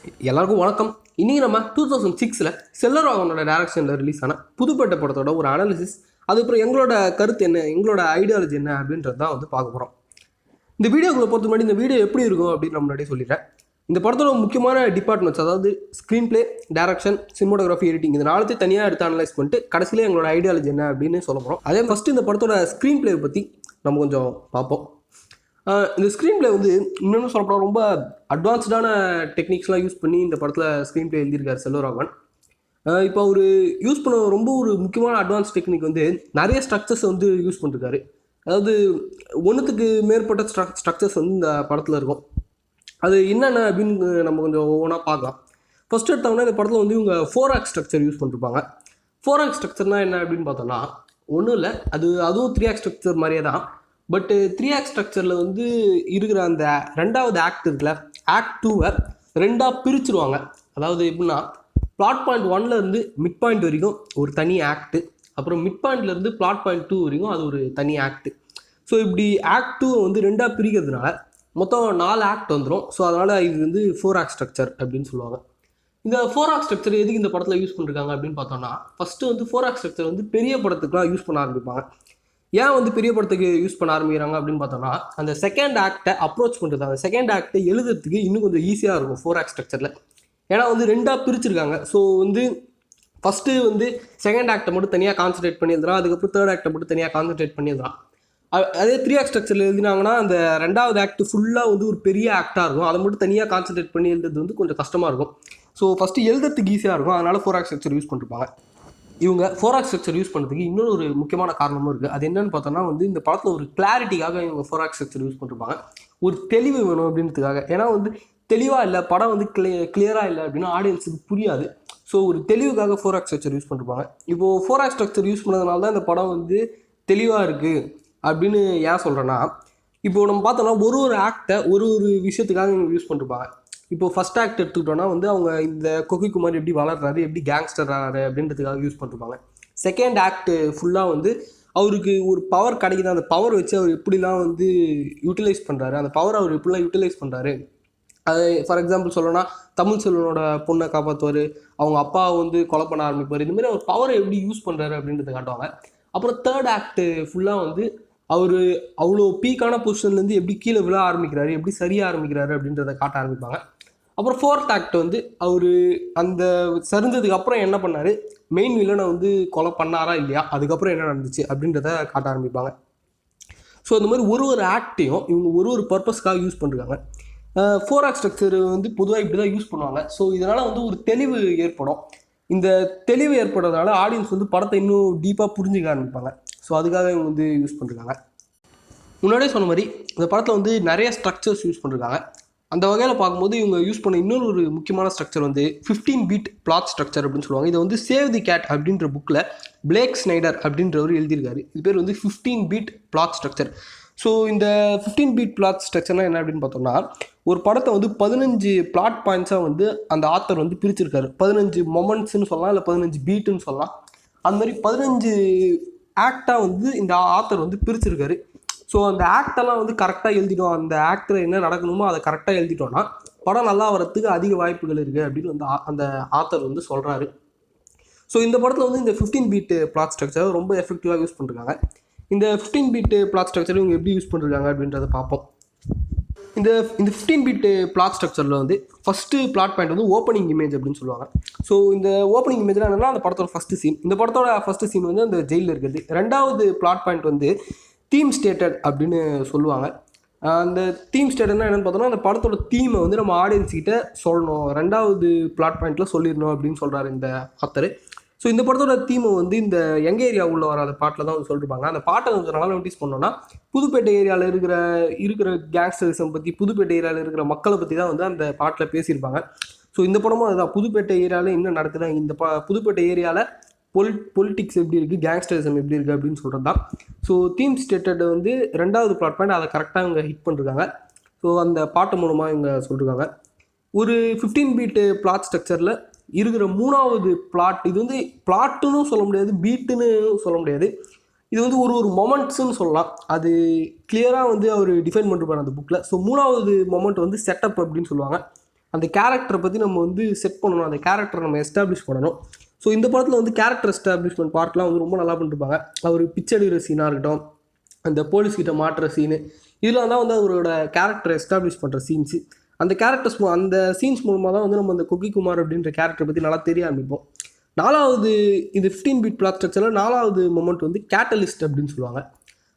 எல்லாருக்கும் வணக்கம். இன்னைக்கு நம்ம 2006 செல்லராகவனோட டைரக்ஷனில் ரிலீஸ் ஆன புதுப்பேட்டை படத்தோட ஒரு அனாலிசிஸ், அதுக்கப்புறம் எங்களோட கருத்து என்ன, எங்களோட ஐடியாலஜி என்ன அப்படின்றது தான் வந்து பார்க்க போகிறோம். இந்த வீடியோக்குள்ள பொறுத்த முன்னாடி இந்த வீடியோ எப்படி இருக்கும் அப்படின்னு நான் முன்னாடியே சொல்லிடுறேன். இந்த படத்தோட முக்கியமான டிபார்ட்மெண்ட்ஸ், அதாவது screen play, direction, cinematography, editing, இது நாலத்தையும் தனியாக எடுத்து அனலைஸ் பண்ணிட்டு கடைசியில் எங்களோட ஐடியாலஜி என்ன அப்படின்னு சொல்ல போகிறோம். அதே ஃபஸ்ட்டு இந்த படத்தோட ஸ்க்ரீன் பிளே பற்றி நம்ம கொஞ்சம் பார்ப்போம். இந்த ஸ்க்ரீன் பிளே வந்து இன்னொன்று சொல்லப்போனால் ரொம்ப அட்வான்ஸ்டான டெக்னிக்ஸ்லாம் யூஸ் பண்ணி இந்த படத்தில் ஸ்க்ரீன் பிளே எழுதியிருக்காரு செல்வராகவன். இப்போ அவர் யூஸ் பண்ண ரொம்ப ஒரு முக்கியமான அட்வான்ஸ் டெக்னிக் வந்து நிறைய ஸ்ட்ரக்சர்ஸ் வந்து யூஸ் பண்ணிருக்காரு. அதாவது ஒன்றுத்துக்கு மேற்பட்ட ஸ்ட்ரக்சர்ஸ் வந்து இந்த படத்தில் இருக்கும். அது என்னென்ன அப்படின்னு நம்ம கொஞ்சம் ஒவ்வொன்றா பார்க்கலாம். ஃபஸ்ட் எடுத்தவொடனே இந்த படத்தில் வந்து இவங்க 4 ஆக்ட் ஸ்ட்ரக்சர் யூஸ் பண்ணிருப்பாங்க. 4 ஆக்ட் ஸ்ட்ரக்சர்னால் என்ன அப்படின்னு பார்த்தோம்னா ஒன்றும் இல்லை, அதுவும் 3 ஆக்ட் ஸ்ட்ரக்சர் மாதிரியே தான். பட்டு 3 ஆக்ட் ஸ்ட்ரக்சரில் வந்து இருக்கிற அந்த ரெண்டாவது ஆக்ட் இருக்குல்ல, ஆக்ட் 2-வை ரெண்டாக பிரிச்சுருவாங்க. அதாவது எப்படின்னா, பிளாட் பாயிண்ட் 1லேருந்து மிட் பாயிண்ட் வரைக்கும் ஒரு தனி ஆக்ட்டு, அப்புறம் மிட் பாயிண்ட்லேருந்து பிளாட் பாயிண்ட் 2 வரைக்கும் அது ஒரு தனி ஆக்ட்டு. ஸோ இப்படி ஆக்ட் 2-வை வந்து ரெண்டாக பிரிக்கிறதுனால மொத்தம் 4 ஆக்ட் வந்துடும். ஸோ அதனால் இது வந்து 4 ஆக்ட் ஸ்ட்ரக்சர் அப்படின்னு சொல்லுவாங்க. இந்த 4 ஆக்ட் ஸ்ட்ரக்சர் எதுக்கு இந்த படத்தில் யூஸ் பண்ணிருக்காங்க அப்படின்னு பார்த்தோம்னா, ஃபஸ்ட்டு வந்து 4 ஆக்ட் ஸ்ட்ரக்சர் வந்து பெரிய படத்துக்குலாம் யூஸ் பண்ண ஆரம்பிப்பாங்க. ஏன் வந்து பெரிய படத்துக்கு யூஸ் பண்ண ஆரம்பிக்கிறாங்க அப்படின்னு பார்த்தோம்னா, அந்த செகண்ட் ஆக்டை அப்ரோச் பண்ணுறது, அந்த செகண்ட் ஆக்டை எழுதுறதுக்கு இன்னும் கொஞ்சம் ஈஸியாக இருக்கும் 4 ஆக்ட் ஸ்ட்ரக்சரில். ஏன்னா வந்து ரெண்டாக பிரிச்சிருக்காங்க. ஸோ வந்து ஃபஸ்ட்டு வந்து செகண்ட் ஆக்டை மட்டும் தனியாக கான்சன்ட்ரேட் பண்ணி எழுதுறான், அதுக்கப்புறம் தேர்ட் ஆக்டை மட்டும் தனியாக கான்சன்ட்ரேட் பண்ணி எழுதுறான். அதே 3 ஆக்ட் ஸ்ட்ரக்சரில் எழுதினாங்கன்னா அந்த ரெண்டாவது ஆக்ட் ஃபுல்லாக வந்து ஒரு பெரிய ஆக்டாக இருக்கும், அதை மட்டும் தனியாக கான்சன்ட்ரேட் பண்ணி எழுதுறது வந்து கொஞ்சம் கஷ்டமாக இருக்கும். ஸோ ஃபஸ்ட்டு எழுதுறதுக்கு ஈஸியாக இருக்கும், அதனால் 4 ஆக்ட் ஸ்ட்ரக்சர் யூஸ் பண்ணிருப்பாங்க. இவங்க 4 ஆக்ட் ஸ்ட்ரக்சர் யூஸ் பண்ணுறதுக்கு இன்னொரு ஒரு முக்கியமான காரணமும் இருக்குது. அது என்னென்னு பார்த்தோன்னா வந்து இந்த படத்தில் ஒரு கிளாரிட்டிக்காக இவங்க 4 ஆக்ட் ஸ்ட்ரக்சர் யூஸ் பண்ணிருப்பாங்க. ஒரு தெளிவு வேணும் அப்படின்றதுக்காக. ஏன்னா வந்து தெளிவாக இல்லை, படம் வந்து கிளியராக இல்லை அப்படின்னா ஆடியன்ஸுக்கு புரியாது. ஸோ ஒரு தெளிவுக்காக 4 ஆக்ட் ஸ்ட்ரக்சர் யூஸ் பண்ணிருப்பாங்க. இப்போது 4 ஆக்ட் ஸ்ட்ரக்சர் யூஸ் பண்ணதுனால தான் இந்த படம் வந்து தெளிவாக இருக்குது அப்படின்னு ஏன் சொல்கிறேன்னா, இப்போது நம்ம பார்த்தோம்னா ஒரு ஆக்டை ஒரு விஷயத்துக்காக இவங்க யூஸ் பண்ணிருப்பாங்க. இப்போது ஃபஸ்ட் ஆக்ட் எடுத்துக்கிட்டோன்னா வந்து அவங்க இந்த குமார் எப்படி வளர்றாரு, எப்படி கேங்ஸ்டர் ஆகிறாரு அப்படின்றதுக்காக யூஸ் பண்ணிருப்பாங்க. செகண்ட் ஆக்ட் ஃபுல்லாக வந்து அவருக்கு ஒரு பவர் கிடைக்குது, அந்த பவர் வச்சு அவர் எப்படிலாம் வந்து யூட்டிலைஸ் பண்ணுறாரு, அந்த பவர் அவர் எப்படிலாம் யூட்டிலைஸ் பண்ணுறாரு. அது ஃபார் எக்ஸாம்பிள் சொல்லணும்னா, தமிழ் செல்வனோட பொண்ணை காப்பாற்றுவார், அவங்க அப்பாவை வந்து கொலை பண்ண ஆரம்பிப்பார். இந்தமாதிரி அவர் பவரை எப்படி யூஸ் பண்ணுறாரு அப்படின்றத காட்டுவாங்க. அப்புறம் தேர்ட் ஆக்ட் ஃபுல்லாக வந்து அவர் அவ்வளோ பீக்கான பொசிஷன்லேருந்து எப்படி கீழே விழ ஆரம்பிக்கிறாரு, எப்படி சரியாக ஆரம்பிக்கிறாரு அப்படின்றத காட்ட ஆரம்பிப்பாங்க. அப்புறம் ஃபோர்த் ஆக்ட் வந்து அவர் அந்த சரிஞ்சதுக்கு அப்புறம் என்ன பண்ணார், மெயின் வில்லனை வந்து கொலை பண்ணாரா இல்லையா, அதுக்கப்புறம் என்ன நடந்துச்சு அப்படின்றத காட்ட ஆரம்பிப்பாங்க. ஸோ இந்த மாதிரி ஒரு ஆக்டையும் இவங்க ஒரு பர்பஸ்க்காக யூஸ் பண்ணிருக்காங்க. 4 ஆக்ட் ஸ்ட்ரக்சர் வந்து பொதுவாக இப்படி தான் யூஸ் பண்ணுவாங்க. ஸோ இதனால் வந்து ஒரு தெளிவு ஏற்படும். இந்த தெளிவு ஏற்படுறதுனால ஆடியன்ஸ் வந்து படத்தை இன்னும் டீப்பாக புரிஞ்சுக்க ஆரம்பிப்பாங்க. ஸோ அதுக்காக இவங்க வந்து யூஸ் பண்ணிருக்காங்க. முன்னாடியே சொன்ன மாதிரி இந்த படத்தில் வந்து நிறைய ஸ்ட்ரக்சர்ஸ் யூஸ் பண்ணிருக்காங்க. அந்த வகையில் பார்க்கும்போது இவங்க யூஸ் பண்ண இன்னொரு முக்கியமான ஸ்ட்ரக்சர் வந்து 15 பீட் பிளாட் ஸ்ட்ரக்சர் அப்படின்னு சொல்லுவாங்க. இதை வந்து சேவ் தி கேட் அப்படின்ற புக்கில் பிளேக் ஸ்னைடர் அப்படின்றவர் எழுதியிருக்காரு. இது பேர் வந்து 15 பீட் பிளாட் ஸ்ட்ரக்சர். ஸோ இந்த 15 பீட் பிளாட் ஸ்ட்ரக்சர்னால் என்ன அப்படின்னு பார்த்தோம்னா, ஒரு படத்தை வந்து 15 பிளாட் பாயிண்ட்ஸாக வந்து அந்த ஆத்தர் வந்து பிரிச்சிருக்காரு. 15 மொமெண்ட்ஸ்ன்னு சொல்லலாம், இல்லை 15 பீட்டுன்னு சொல்லலாம். அந்த மாதிரி 15 ஆக்டாக வந்து இந்த ஆத்தர் வந்து பிரிச்சிருக்காரு. ஸோ அந்த ஆக்டெல்லாம் வந்து கரெக்டாக எழுதிட்டோம், அந்த ஆக்டில் என்ன நடக்கணுமோ அதை கரெக்டாக எழுதிட்டோம்னா படம் நல்லா வரத்துக்கு அதிக வாய்ப்புகள் இருக்குது அப்படின்னு வந்து அந்த ஆத்தர் வந்து சொல்கிறாரு. ஸோ இந்த படத்தில் வந்து இந்த 15 பீட் பிளாட் ஸ்ட்ரக்சர் ரொம்ப எஃபெக்டிவாக யூஸ் பண்ணிருக்காங்க. இந்த 15 பீட் பிளாட் ஸ்ட்ரக்சர் இவங்க எப்படி யூஸ் பண்ணிருக்காங்க அப்படின்றத பார்ப்போம். இந்த 15 பீட் பிளாட் ஸ்ட்ரக்சரில் வந்து ஃபஸ்ட்டு பிளாட் பாயிண்ட் வந்து ஓப்பனிங் இமேஜ் அப்படின்னு சொல்லுவாங்க. ஸோ இந்த ஓப்பனிங் இமேஜ்லாம் என்னன்னா அந்த படத்தோட ஃபஸ்ட்டு சீன். இந்த படத்தோட ஃபஸ்ட்டு சீன் வந்து அந்த ஜெயிலில் இருக்குது. ரெண்டாவது பிளாட் பாயிண்ட் வந்து தீம் ஸ்டேட்டட் அப்படின்னு சொல்லுவாங்க. அந்த தீம் ஸ்டேட்டட்னா என்னென்னு பார்த்தோம்னா, அந்த படத்தோட தீமை வந்து நம்ம ஆடியன்ஸ்கிட்ட சொல்லணும், ரெண்டாவது பிளாட் பாயிண்டில் சொல்லிடணும் அப்படின்னு சொல்கிறாரு இந்த ஆத்தர். ஸோ இந்த படத்தோட தீமை வந்து இந்த எங்க ஏரியா உள்ள வர அந்த பாட்டில் தான் வந்து சொல்லிருப்பாங்க. அந்த பாட்டை கொஞ்சம் நல்லா நோட்டீஸ் பண்ணோன்னா, புதுப்பேட்டை ஏரியாவில் இருக்கிற கேங்ஸ்டரிசம் பற்றி, புதுப்பேட்டை ஏரியாவில் இருக்கிற மக்களை பற்றி தான் வந்து அந்த பாட்டில் பேசியிருப்பாங்க. ஸோ இந்த படமும் அதுதான், புதுப்பேட்டை ஏரியாவில் என்ன நடக்குது, இந்த புதுப்பேட்டை ஏரியாவில் பொலிட்டிக்ஸ் எப்படி இருக்குது, கேங்ஸ்டரிசம் எப்படி இருக்குது அப்படின்னு சொல்கிறது தான். ஸோ தீம் ஸ்டேட்டட் வந்து ரெண்டாவது பிளாட் பாயிண்ட், அதை கரெக்டாக இவங்க ஹிட் பண்ணிருக்காங்க. ஸோ அந்த பாட்டு மூலமாக இவங்க சொல்லிருக்காங்க. ஒரு 15 பீட்டு பிளாட் ஸ்ட்ரக்சரில் இருக்கிற மூணாவது பிளாட், இது வந்து பிளாட்டுன்னு சொல்ல முடியாது, பீட்டுன்னு சொல்ல முடியாது, இது வந்து ஒரு மொமெண்ட்ஸ்ன்னு சொல்லலாம். அது கிளியராக வந்து அவர் டிஃபைன் பண்ணிருப்பார் அந்த புக்கில். ஸோ மூணாவது மொமெண்ட் வந்து செட்டப் அப்படின்னு சொல்லுவாங்க. அந்த கேரக்டரை பற்றி நம்ம வந்து செட் பண்ணணும், அந்த கேரக்டரை நம்ம எஸ்டாப்ளிஷ் பண்ணணும். ஸோ இந்த படத்தில் வந்து கேரக்டர் எஸ்டாப்ளிஷ்மெண்ட் பார்ட்லாம் வந்து ரொம்ப நல்லா பண்ணிருப்பாங்க. அவர் பிச்சை எடுக்கிற சீனாக இருக்கட்டும், அந்த போலீஸ்கிட்ட மாட்டுற சீனு, இதெல்லாம் தான் வந்து அவரோட கேரக்டரை எஸ்டாப்ளிஷ் பண்ணுற சீன்ஸு. அந்த கேரக்டர்ஸ் அந்த சீன்ஸ் மூலமாக தான் வந்து நம்ம அந்த குக்கி குமார் அப்படின்ற கேரக்டரை பற்றி நல்லா தெரிய ஆரம்பிப்போம். நாலாவது இது 15 பீட் பிளாட் ஸ்ட்ரக்சரில் நாலாவது மொமெண்ட் வந்து கேட்டலிஸ்ட் அப்படின்னு சொல்லுவாங்க.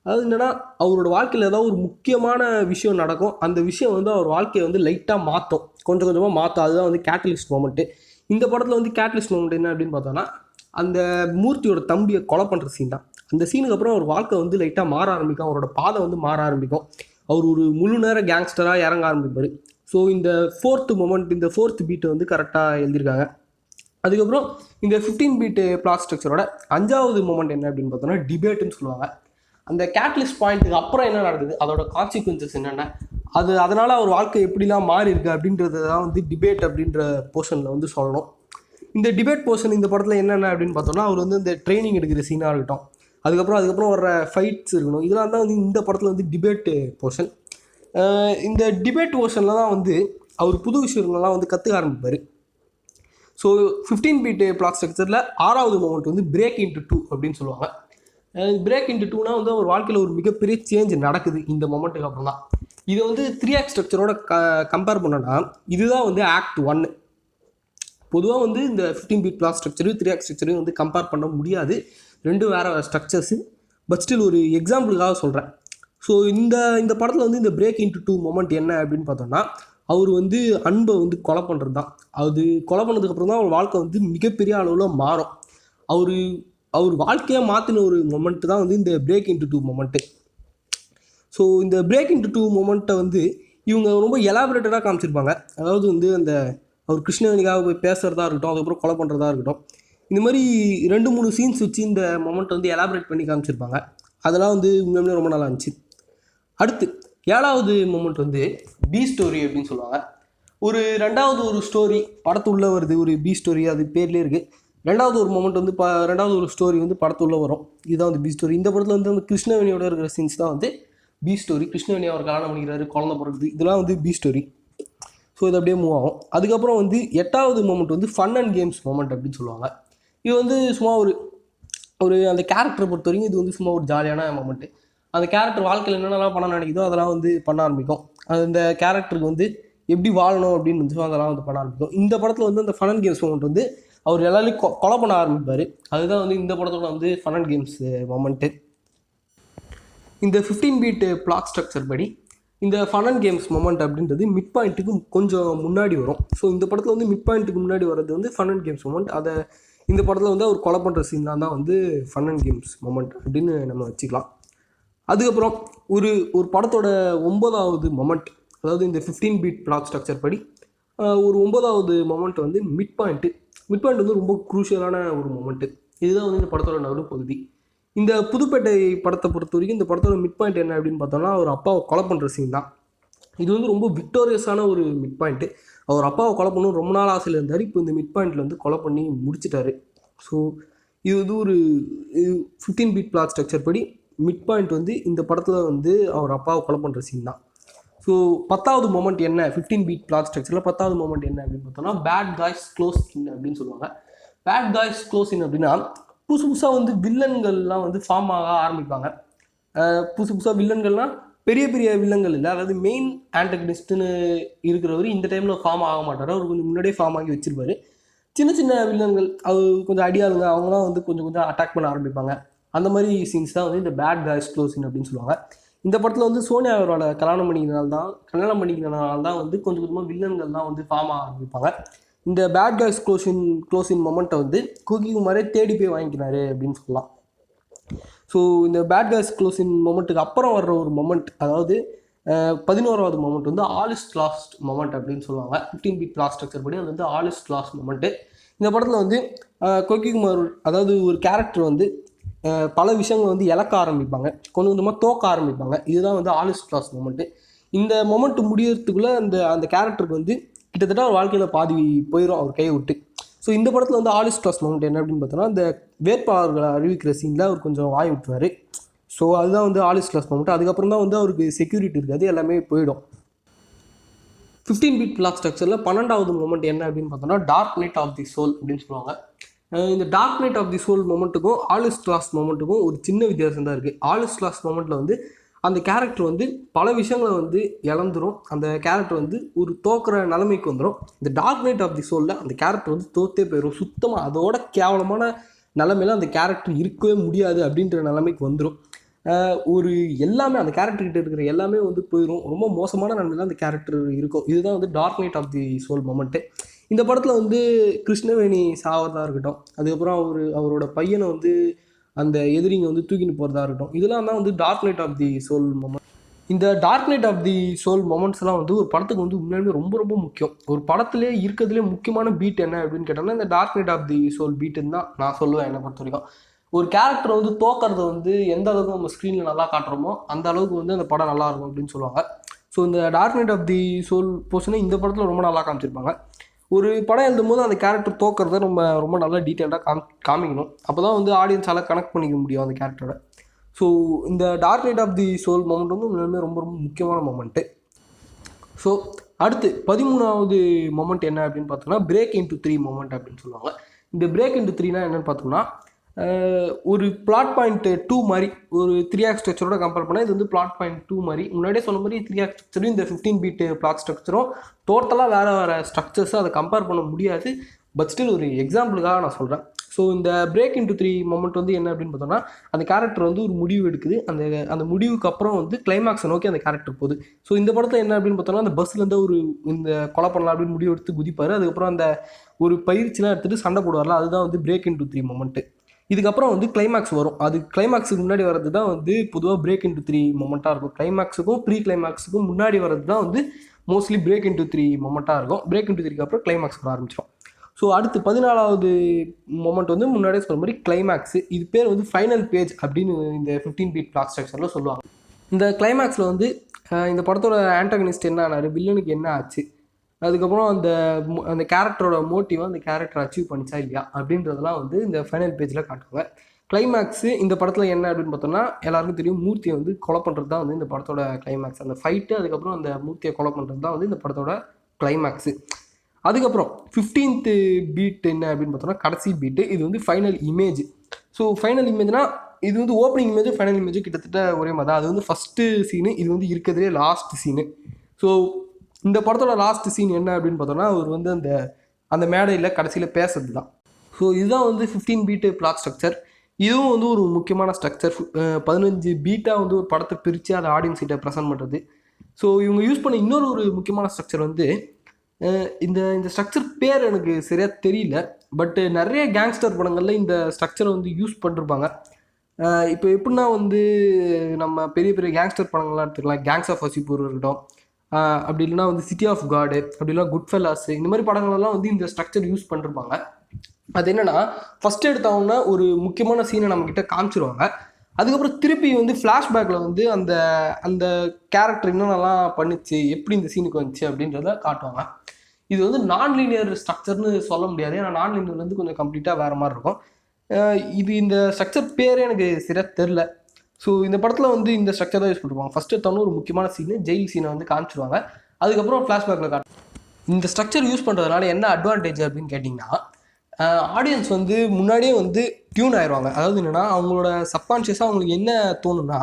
அதாவது என்னென்னா, அவரோட வாழ்க்கையில் ஏதாவது ஒரு முக்கியமான விஷயம் நடக்கும், அந்த விஷயம் வந்து அவர் வாழ்க்கையை வந்து லைட்டாக மாற்றும், கொஞ்சம் கொஞ்சமாக மாற்றும். அதுதான் வந்து கேட்டலிஸ்ட் மொமெண்ட்டு. இந்த படத்தில் வந்து கேட்டலிஸ்ட் மொமெண்ட் என்ன அப்படின்னு பார்த்தோன்னா, அந்த மூர்த்தியோட தம்பியை கொலை பண்ணுற சீன் தான். அந்த சீனுக்கு அப்புறம் அவர் வாழ்க்கை வந்து லைட்டாக மாற ஆரம்பிக்கும், அவரோட பாதை வந்து மாற ஆரம்பிக்கும். அவர் ஒரு முழு நேர கேங்ஸ்டராக இறங்க ஆரம்பிப்பார். ஸோ இந்த ஃபோர்த்து மொமெண்ட், இந்த ஃபோர்த்து பீட்டை வந்து கரெக்டாக எழுதியிருக்காங்க. அதுக்கப்புறம் இந்த 15 பீட்டு பிளாட் ஸ்ட்ரக்சரோட 5வது மொமெண்ட் என்ன அப்படின்னு பார்த்தோன்னா டிபேட்டுன்னு சொல்லுவாங்க. அந்த கேட்டலிஸ்ட் பாயிண்ட்டுக்கு அப்புறம் என்ன நடக்குது, அதோட கான்சிக்வன்சஸ் என்னென்ன, அதனால் அவர் வாழ்க்கை எப்படிலாம் மாறி இருக்கு அப்படின்றது தான் வந்து டிபேட் அப்படின்ற போர்ஷனில் வந்து சொல்லணும். இந்த டிபேட் போர்ஷன் இந்த படத்தில் என்னென்ன அப்படின்னு பார்த்தோம்னா, அவர் வந்து இந்த ட்ரைனிங் எடுக்கிற சீனாக இருக்கட்டும், அதுக்கப்புறம் வர்ற ஃபைட்ஸ் இருக்கணும், இதெல்லாம் தான் வந்து இந்த படத்தில் வந்து டிபேட்டு போர்ஷன். இந்த டிபேட் போர்ஷனில் தான் வந்து அவர் புது விஷயங்கள்லாம் வந்து கற்றுக்க ஆரம்பிப்பார். ஸோ 15 பீட்டு பிளாட் ஸ்ட்ரக்சரில் 6வது மொமெண்ட் வந்து பிரேக் இன்டு 2 அப்படின்னு சொல்லுவாங்க. பிரேக் இன்டு 2னா வந்து ஒரு வாழ்க்கையில் ஒரு மிகப்பெரிய சேஞ்ச் நடக்குது இந்த மொமெண்ட்டுக்கு அப்புறம் தான். இதை வந்து 3 ஆக்ட் ஸ்ட்ரக்சரோட கம்பேர் பண்ணோன்னா இதுதான் வந்து ஆக்ட் 1. பொதுவாக வந்து இந்த 15 பீட் பிளாட் ஸ்ட்ரக்சரையும் 3 ஆக்ட் ஸ்ட்ரக்சரையும் வந்து கம்பேர் பண்ண முடியாது, ரெண்டும் வேறு ஸ்ட்ரக்சர்ஸு. பட் ஸ்டில் ஒரு எக்ஸாம்பிளுக்காக சொல்கிறேன். ஸோ இந்த படத்தில் வந்து இந்த பிரேக் இன்டு 2 மொமெண்ட் என்ன அப்படின்னு பார்த்தோன்னா, அவர் வந்து அன்பை வந்து கொலை பண்ணுறது தான். அது கொலை பண்ணதுக்கப்புறம் தான் அவர் வாழ்க்கை வந்து மிகப்பெரிய அளவில் மாறும். அவர் வாழ்க்கையாக மாற்றின ஒரு மொமெண்ட்டு தான் வந்து இந்த பிரேக் இன்டு 2 மொமெண்ட்டு. ஸோ இந்த பிரேக் இன்டு 2 மொமெண்ட்டை வந்து இவங்க ரொம்ப எலாபரேட்டடாக காமிச்சிருப்பாங்க. அதாவது வந்து அந்த அவர் கிருஷ்ணவேணிக்காக போய் பேசுகிறதா இருக்கட்டும், அதுக்கப்புறம் கொலை பண்ணுறதா இருக்கட்டும், இந்த மாதிரி 2-3 சீன்ஸ் வச்சு இந்த மொமெண்ட்டை வந்து எலாபரேட் பண்ணி காமிச்சிருப்பாங்க. அதெல்லாம் வந்து உண்மையிலே ரொம்ப நல்லா இருந்துச்சு. அடுத்து 7வது மொமெண்ட் வந்து பி ஸ்டோரி அப்படின்னு சொல்லுவாங்க. ரெண்டாவது ஒரு ஸ்டோரி படத்துள்ளே வருது, ஒரு பி ஸ்டோரி, அது பேர்லேயே இருக்குது. ரெண்டாவது ஒரு மொமெண்ட் வந்து ரெண்டாவது ஒரு ஸ்டோரி வந்து படத்துள்ளே வரும், இதுதான் வந்து பி ஸ்டோரி. இந்த படத்தில் வந்து அந்த கிருஷ்ணவேணியோட இருக்கிற சீன்ஸ் தான் வந்து பி ஸ்டோரி. கிருஷ்ணவேணி அவர் கல்யாணம் பண்ணிக்கிறாரு, குழந்தை பிறகுது, இதெல்லாம் வந்து பி ஸ்டோரி. ஸோ இது அப்படியே மூவ் ஆகும். அதுக்கப்புறம் வந்து 8வது மொமெண்ட் வந்து ஃபன் அண்ட் கேம்ஸ் மொமெண்ட் அப்படின்னு சொல்லுவாங்க. இது வந்து சும்மா ஒரு அந்த கேரக்டரை பொறுத்த வரைக்கும் இது வந்து சும்மா ஒரு ஜாலியான மொமெண்ட்டு. அந்த கேரக்டர் வாழ்க்கையில் என்னென்னலாம் பண்ண நினைக்குதோ அதெல்லாம் வந்து பண்ண ஆரம்பிக்கும். அந்த கேரக்டருக்கு வந்து எப்படி வாழணும் அப்படின்னு வந்து அதெல்லாம் வந்து பண்ண ஆரம்பிக்கும். இந்த படத்தில் வந்து அந்த ஃபன் அண்ட் கேம்ஸ் மொமெண்ட் வந்து அவர் எல்லாரையும் கொலை பண்ண ஆரம்பிப்பார். அதுதான் வந்து இந்த படத்தோட வந்து ஃபன் அண்ட் கேம்ஸ் மொமெண்ட்டு. இந்த 15 பீட்டு பிளாட் ஸ்ட்ரக்சர் படி இந்த ஃபன் அண்ட் கேம்ஸ் மொமெண்ட் அப்படின்றது மிட் பாயிண்ட்டுக்கு கொஞ்சம் முன்னாடி வரும். ஸோ இந்த படத்தில் வந்து மிட் பாயிண்ட்டுக்கு முன்னாடி வர்றது வந்து ஃபன் அண்ட் கேம்ஸ் மொமெண்ட். அதை இந்த படத்தில் வந்து அவர் கொலை பண்ணுற சீன் தான் வந்து ஃபன் அண்ட் கேம்ஸ் மொமெண்ட் அப்படின்னு நம்ம வச்சுக்கலாம். அதுக்கப்புறம் ஒரு படத்தோட 9வது மொமெண்ட், அதாவது இந்த 15 பீட் பிளாட் ஸ்ட்ரக்சர் படி ஒரு 9வது மொமெண்ட் வந்து மிட் பாயிண்ட் வந்து ரொம்ப குரூஷியலான ஒரு மொமெண்ட்டு. இதுதான் வந்து இந்த படத்தோட நடுப்பகுதி. இந்த புதுப்பேட்டை படத்தை பொறுத்த வரைக்கும் இந்த படத்தோட மிட் பாயிண்ட் என்ன அப்படின்னு பார்த்தோம்னா, அவர் அப்பாவை கொலை பண்ணுற சீன் தான். இது வந்து ரொம்ப விக்டோரியஸான ஒரு மிட் பாயிண்ட்டு. அவர் அப்பாவை கொலை பண்ணணும் ரொம்ப நாள் ஆசையில் இருந்தார், இப்போ இந்த மிட் பாயிண்டில் வந்து கொலை பண்ணி முடிச்சிட்டாரு. ஸோ இது வந்து ஒரு 15 பீட் பிளாட் ஸ்ட்ரக்சர் படி மிட் பாயிண்ட் வந்து இந்த படத்தில் வந்து அவர் அப்பாவை கொலை பண்ணுற சீன் தான். ஸோ 10வது மொமெண்ட் என்ன 15 பீட் பிளாட் ஸ்ட்ரக்சரில் 10வது மொமெண்ட் என்ன அப்படின்னு பார்த்தோம்னா, பேட் காய்ஸ் க்ளோஸ் இன் அப்படின்னு சொல்லுவாங்க. பேட் காய்ஸ் க்ளோஸ் இன் அப்படின்னா புதுசாக வந்து வில்லன்கள்லாம் வந்து ஃபார்ம் ஆக ஆரம்பிப்பாங்க. புதுசாக வில்லன்கள்லாம் பெரிய வில்லன்கள் இல்லை, அதாவது மெயின் ஆன்டகனிஸ்ட்டுன்னு இருக்கிறவர் இந்த டைமில் ஃபார்ம் ஆக மாட்டார், அவர் கொஞ்சம் முன்னாடியே ஃபார்ம் ஆகி வச்சிருப்பார். சின்ன வில்லன்கள், அது கொஞ்சம் அடியாளுங்க, அவங்களாம் வந்து கொஞ்சம் அட்டாக் பண்ண ஆரம்பிப்பாங்க. அந்த மாதிரி சீன்ஸ் தான் வந்து இந்த பேட் காய்ஸ் க்ளோஸ் இன் அப்படின்னு சொல்லுவாங்க. இந்த படத்தில் வந்து சோனியா அவரோட கல்யாணம் பண்ணிக்கிறனால தான் வந்து கொஞ்சமாக வில்லன்கள் தான் வந்து ஃபார்ம் ஆக ஆரம்பிப்பாங்க. இந்த பேட் காய்ஸ் க்ளோஸ் இன் மொமெண்ட்டை வந்து குக்கி குமாரே தேடி போய் வாங்கிக்கினாரு அப்படின்னு சொல்லலாம். ஸோ இந்த பேட் காய்ஸ் க்ளோஸ் இன் மொமெண்ட்டுக்கு அப்புறம் வர்ற ஒரு மொமெண்ட், அதாவது 11வது மொமெண்ட் வந்து ஆல் இஸ் லாஸ்ட் மொமெண்ட் அப்படின்னு சொல்லுவாங்க. 15 பீட் பிளாட் ஸ்ட்ரக்சர் படி அது வந்து ஆல் இஸ் லாஸ்ட் மொமெண்ட்டு. இந்த படத்தில் வந்து குக்கி குமார், அதாவது ஒரு கேரக்டர் வந்து பல விஷயங்கள் வந்து இழக்க ஆரம்பிப்பாங்க, கொஞ்சமாக தோக்க ஆரம்பிப்பாங்க. இதுதான் வந்து ஆல் இஸ் லாஸ்ட் மொமெண்ட்டு. இந்த மொமெண்ட் முடியறதுக்குள்ளே அந்த கேரக்டருக்கு வந்து கிட்டத்தட்ட அவர் வாழ்க்கையில் பாதி போயிடும் அவர் கையை விட்டு. ஸோ இந்த படத்தில் வந்து ஆல் இஸ் லாஸ்ட் மொமெண்ட் என்ன அப்படின்னு பார்த்தோன்னா, இந்த வேட்பாளர்களை அறிவிக்கிற சீனில் அவர் கொஞ்சம் வாய் விட்டுவார். ஸோ அதுதான் வந்து ஆல் இஸ் லாஸ்ட் மொமெண்ட். அதுக்கப்புறம் தான் வந்து அவருக்கு செக்யூரிட்டி இருக்காது, எல்லாமே போயிடும். 15 பீட் பிளாக் ஸ்ட்ரக்சரில் 12வது மொமெண்ட் என்ன அப்படின்னு பார்த்தோம்னா dark night of the soul அப்படின்னு சொல்லுவாங்க. இந்த dark night of the soul மொமெண்ட்டுக்கும் ஆல் இஸ் லாஸ்ட் மொமெண்ட்டுக்கும் ஒரு சின்ன வித்தியாசம் தான் இருக்குது. ஆல் இஸ் லாஸ்ட் மொமெண்ட்டில் வந்து அந்த கேரக்டர் வந்து பல விஷயங்களை வந்து இழந்துரும், அந்த கேரக்டர் வந்து ஒரு தோக்குற நிலைமைக்கு வந்துடும். இந்த டார்க் நைட் ஆஃப் தி சோலில் அந்த கேரக்டர் வந்து தோத்தே போயிடும், சுத்தமாக அதோட கேவலமான நிலைமையில அந்த கேரக்டர் இருக்கவே முடியாது அப்படின்ற நிலைமைக்கு வந்துடும். ஒரு எல்லாமே அந்த கேரக்டர்கிட்ட இருக்கிற எல்லாமே வந்து போயிடும், ரொம்ப மோசமான நிலைமையில அந்த கேரக்டர் இருக்கும். இதுதான் வந்து dark night of the soul moment. இந்த படத்தில் வந்து கிருஷ்ணவேணி சாவதாக இருக்கட்டும், அதுக்கப்புறம் அவரோட பையனை வந்து அந்த எதிரிங்க வந்து தூக்கின்னு போகிறதா இருக்கட்டும், இதெல்லாம் தான் வந்து dark night of the soul moment. இந்த dark night of the soul மொமெண்ட்ஸ்லாம் வந்து ஒரு படத்துக்கு வந்து உண்மையாலுமே ரொம்ப ரொம்ப முக்கியம். ஒரு படத்துலேயே இருக்கிறதுலே முக்கியமான பீட் என்ன அப்படின்னு கேட்டோம்னா இந்த dark night of the soul பீட்டுன்னு தான் நான் சொல்லுவேன். என்னை பொறுத்த வரைக்கும் ஒரு கேரக்டரை வந்து தோக்கிறது வந்து எந்த அளவுக்கு நம்ம ஸ்க்ரீனில் நல்லா காட்டுறோமோ அந்த அளவுக்கு வந்து அந்த படம் நல்லா இருக்கும் அப்படின்னு சொல்லுவாங்க. ஸோ இந்த dark night of the soul போர்ஷனை இந்த படத்தில் ரொம்ப நல்லா காமிச்சிருப்பாங்க. ஒரு படம் எழுதும் போது அந்த கேரக்டர் தோக்கிறத நம்ம ரொம்ப நல்லா டீட்டெயில்டாக காமிக்கணும். அப்போ தான் வந்து ஆடியன்ஸால் கனெக்ட் பண்ணிக்க முடியும் அந்த கேரக்டரோட. ஸோ இந்த dark night of the soul moment வந்து உண்மையிலுமே ரொம்ப ரொம்ப முக்கியமான மொமெண்ட்டு. ஸோ அடுத்து 13வது மொமெண்ட் என்ன அப்படின்னு பார்த்தோம்னா பிரேக் இன்டு 3 மொமெண்ட் அப்படின்னு சொல்லுவாங்க. இந்த பிரேக் இன்டு 3னா என்னென்னு பார்த்தோம்னா ஒரு பிளாட் பாயிண்ட் 2 மாதிரி ஒரு 3 ஆக்ட் ஸ்ட்ரக்சரோட கம்பேர் பண்ணால் இது வந்து பிளாட் பாயிண்ட் 2 மாதிரி. முன்னாடியே சொன்ன மாதிரி 3 ஆக்ட் ஸ்ட்ரக்சரும் இந்த 15 பீட் பிளாட் ஸ்ட்ரக்சரும் டோட்டலாக வேறு ஸ்ட்ரக்சர்ஸும் அதை கம்பேர் பண்ண முடியாது. பட் ஸ்டில் ஒரு எக்ஸாம்பிளுக்காக நான் சொல்கிறேன். ஸோ இந்த பிரேக் இன்டு 3 மொமெண்ட் வந்து என்ன அப்படின்னு பார்த்தோம்னா அந்த கேரக்டர் வந்து ஒரு முடிவு எடுக்குது, அந்த முடிவுக்கு அப்புறம் வந்து கிளைமேக்ஸை நோக்கி அந்த கேரக்டர் போகுது. ஸோ இந்த படத்தில் என்ன அப்படின்னு பார்த்தோம்னா அந்த பஸ்லேருந்து இந்த கொலை பண்ணலாம் அப்படின்னு முடிவு எடுத்து குதிப்பார். அதுக்கப்புறம் அந்த ஒரு பயிற்சிலாம் எடுத்துகிட்டு சண்டை போடுவார்ல, அதுதான் வந்து பிரேக் இன்டு 3 மொமெண்ட்டு. இதுக்கப்புறம் வந்து கிளைமேக்ஸ் வரும். அது கிளைமேக்ஸுக்கு முன்னாடி வர்றது தான் வந்து பொதுவாக பிரேக் இன்டு 3 மொமெண்ட்டாக இருக்கும். கிளைமேக்ஸுக்கும் ப்ரீ கிளைமேக்ஸுக்கும் முன்னாடி வர்றது தான் வந்து மோஸ்ட்லி பிரேக் இன்டு 3 மொமெண்ட்டாக இருக்கும். பிரேக் இன்டு 3க்கு அப்புறம் கிளைமேக்ஸ் வர ஆரம்பிச்சிடும். ஸோ அடுத்து 14வது மொமெண்ட் வந்து முன்னாடியே சொல்கிற மாதிரி கிளைமேக்ஸு. இது பேர் வந்து ஃபைனல் பேஜ் அப்படின்னு இந்த 15 பீட் பிளாக் ஸ்ட்ரக்சரில் சொல்லுவாங்க. இந்த கிளைமேக்ஸில் வந்து இந்த படத்தோட ஆன்டகனிஸ்ட் என்ன ஆனார், வில்லனுக்கு என்ன ஆச்சு, அதுக்கப்புறம் அந்த கேரக்டரோட மோட்டிவாக அந்த கேரக்டர் அச்சீவ் பண்ணிச்சா இல்லையா அப்படின்றதெல்லாம் வந்து இந்த ஃபைனல் பேஜில் காட்டுவாங்க. கிளைமேக்ஸு இந்த படத்தில் என்ன அப்படின்னு பார்த்தோம்னா எல்லாருக்கும் தெரியும், மூர்த்தியை வந்து கொலை பண்ணுறது தான் வந்து இந்த படத்தோட கிளைமேக்ஸ். அந்த ஃபைட்டு அதுக்கப்புறம் அந்த மூர்த்தியை கொலை பண்ணுறது தான் வந்து இந்த படத்தோட கிளைமேக்ஸு. அதுக்கப்புறம் 15th பீட் என்ன அப்படின்னு பார்த்தோம்னா கடைசி பீட்டு. இது வந்து ஃபைனல் இமேஜ். ஸோ ஃபைனல் இமேஜ்னால் இது வந்து ஓப்பனிங் இமேஜ் ஃபைனல் இமேஜ் கிட்டத்தட்ட ஒரே மாதிரி தான். அது வந்து ஃபஸ்ட்டு சீனு, இது வந்து இருக்கிறதுலே லாஸ்ட் சீனு. ஸோ இந்த படத்தோட லாஸ்ட் சீன் என்ன அப்படின்னு பார்த்தோம்னா அவர் வந்து அந்த மேடையில் கடைசியில் பேசுறது தான். ஸோ இதுதான் வந்து 15 பீட்டு பிளாட் ஸ்ட்ரக்சர். இதுவும் வந்து ஒரு முக்கியமான ஸ்ட்ரக்சர். 15 பீட்டாக வந்து ஒரு படத்தை பிரித்து அதை ஆடியன்ஸ் கிட்ட ப்ரெசென்ட் பண்ணுறது. ஸோ இவங்க யூஸ் பண்ண இன்னொரு முக்கியமான ஸ்ட்ரக்சர் வந்து இந்த ஸ்ட்ரக்சர் பேர் எனக்கு சரியாக தெரியல. பட்டு நிறைய கேங்ஸ்டர் படங்களில் இந்த ஸ்ட்ரக்சரை வந்து யூஸ் பண்ணிருப்பாங்க. இப்போ எப்படின்னா வந்து நம்ம பெரிய பெரிய கேங்ஸ்டர் படங்கள்லாம் எடுத்துக்கலாம். கேங்ஸ் ஆஃப் வசிப்பூர் இருக்கட்டும், அப்படி இல்லைனா வந்து சிட்டி ஆஃப் காடு, அப்படி இல்லைனா குட் ஃபெல்லாஸ், இந்த மாதிரி படங்கள்லாம் வந்து இந்த ஸ்ட்ரக்சர் யூஸ் பண்ணிருப்பாங்க. அது என்னென்னா ஃபஸ்ட் எடுத்தவொன்னே ஒரு முக்கியமான சீனை நம்மக்கிட்ட காமிச்சிருவாங்க. அதுக்கப்புறம் திருப்பி வந்து ஃப்ளாஷ்பேக்கில் வந்து அந்த கேரக்டர் என்னென்னலாம் பண்ணிச்சு, எப்படி இந்த சீனுக்கு வந்துச்சு அப்படின்றத காட்டுவாங்க. இது வந்து நான் லீனியர் ஸ்ட்ரக்சர்னு சொல்ல முடியாது, ஏன்னா நான் லீனியர் வந்து கொஞ்சம் கம்ப்ளீட்டாக வேறு மாதிரி இருக்கும். இந்த ஸ்ட்ரக்சர் பேரே எனக்கு சரியாக தெரில. ஸோ இந்த படத்தில் வந்து இந்த ஸ்ட்ரக்சர் தான் யூஸ் பண்ணுவாங்க. ஃபஸ்ட்டு எடுத்தவொன்னே ஒரு முக்கியமான சீனு ஜெயில் சீனை வந்து காமிச்சிருவாங்க. அதுக்கப்புறம் ஃப்ளாஷ்பேக்கில் காட்டு. இந்த ஸ்ட்ரக்சர் யூஸ் பண்ணுறதுனால என்ன அட்வான்டேஜ் அப்படின்னு கேட்டிங்கன்னா ஆடியன்ஸ் வந்து முன்னாடியே வந்து டியூன் ஆயிடுவாங்க. அதாவது என்னென்னா அவங்களோட சப்கான்ஷியஸாக அவங்களுக்கு என்ன தோணுன்னா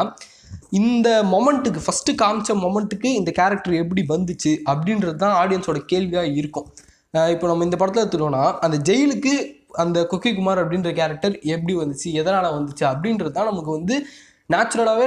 இந்த மொமெண்ட்டுக்கு ஃபஸ்ட்டு காமிச்ச மொமெண்ட்டுக்கு இந்த கேரக்டர் எப்படி வந்துச்சு அப்படின்றது தான் ஆடியன்ஸோட கேள்வியாக இருக்கும். இப்போ நம்ம இந்த படத்தில் எடுத்துட்டோம்னா அந்த ஜெயிலுக்கு அந்த கொக்கி குமார் அப்படின்ற கேரக்டர் எப்படி வந்துச்சு, எதனால் வந்துச்சு அப்படின்றது தான் நமக்கு வந்து நேச்சுரலாகவே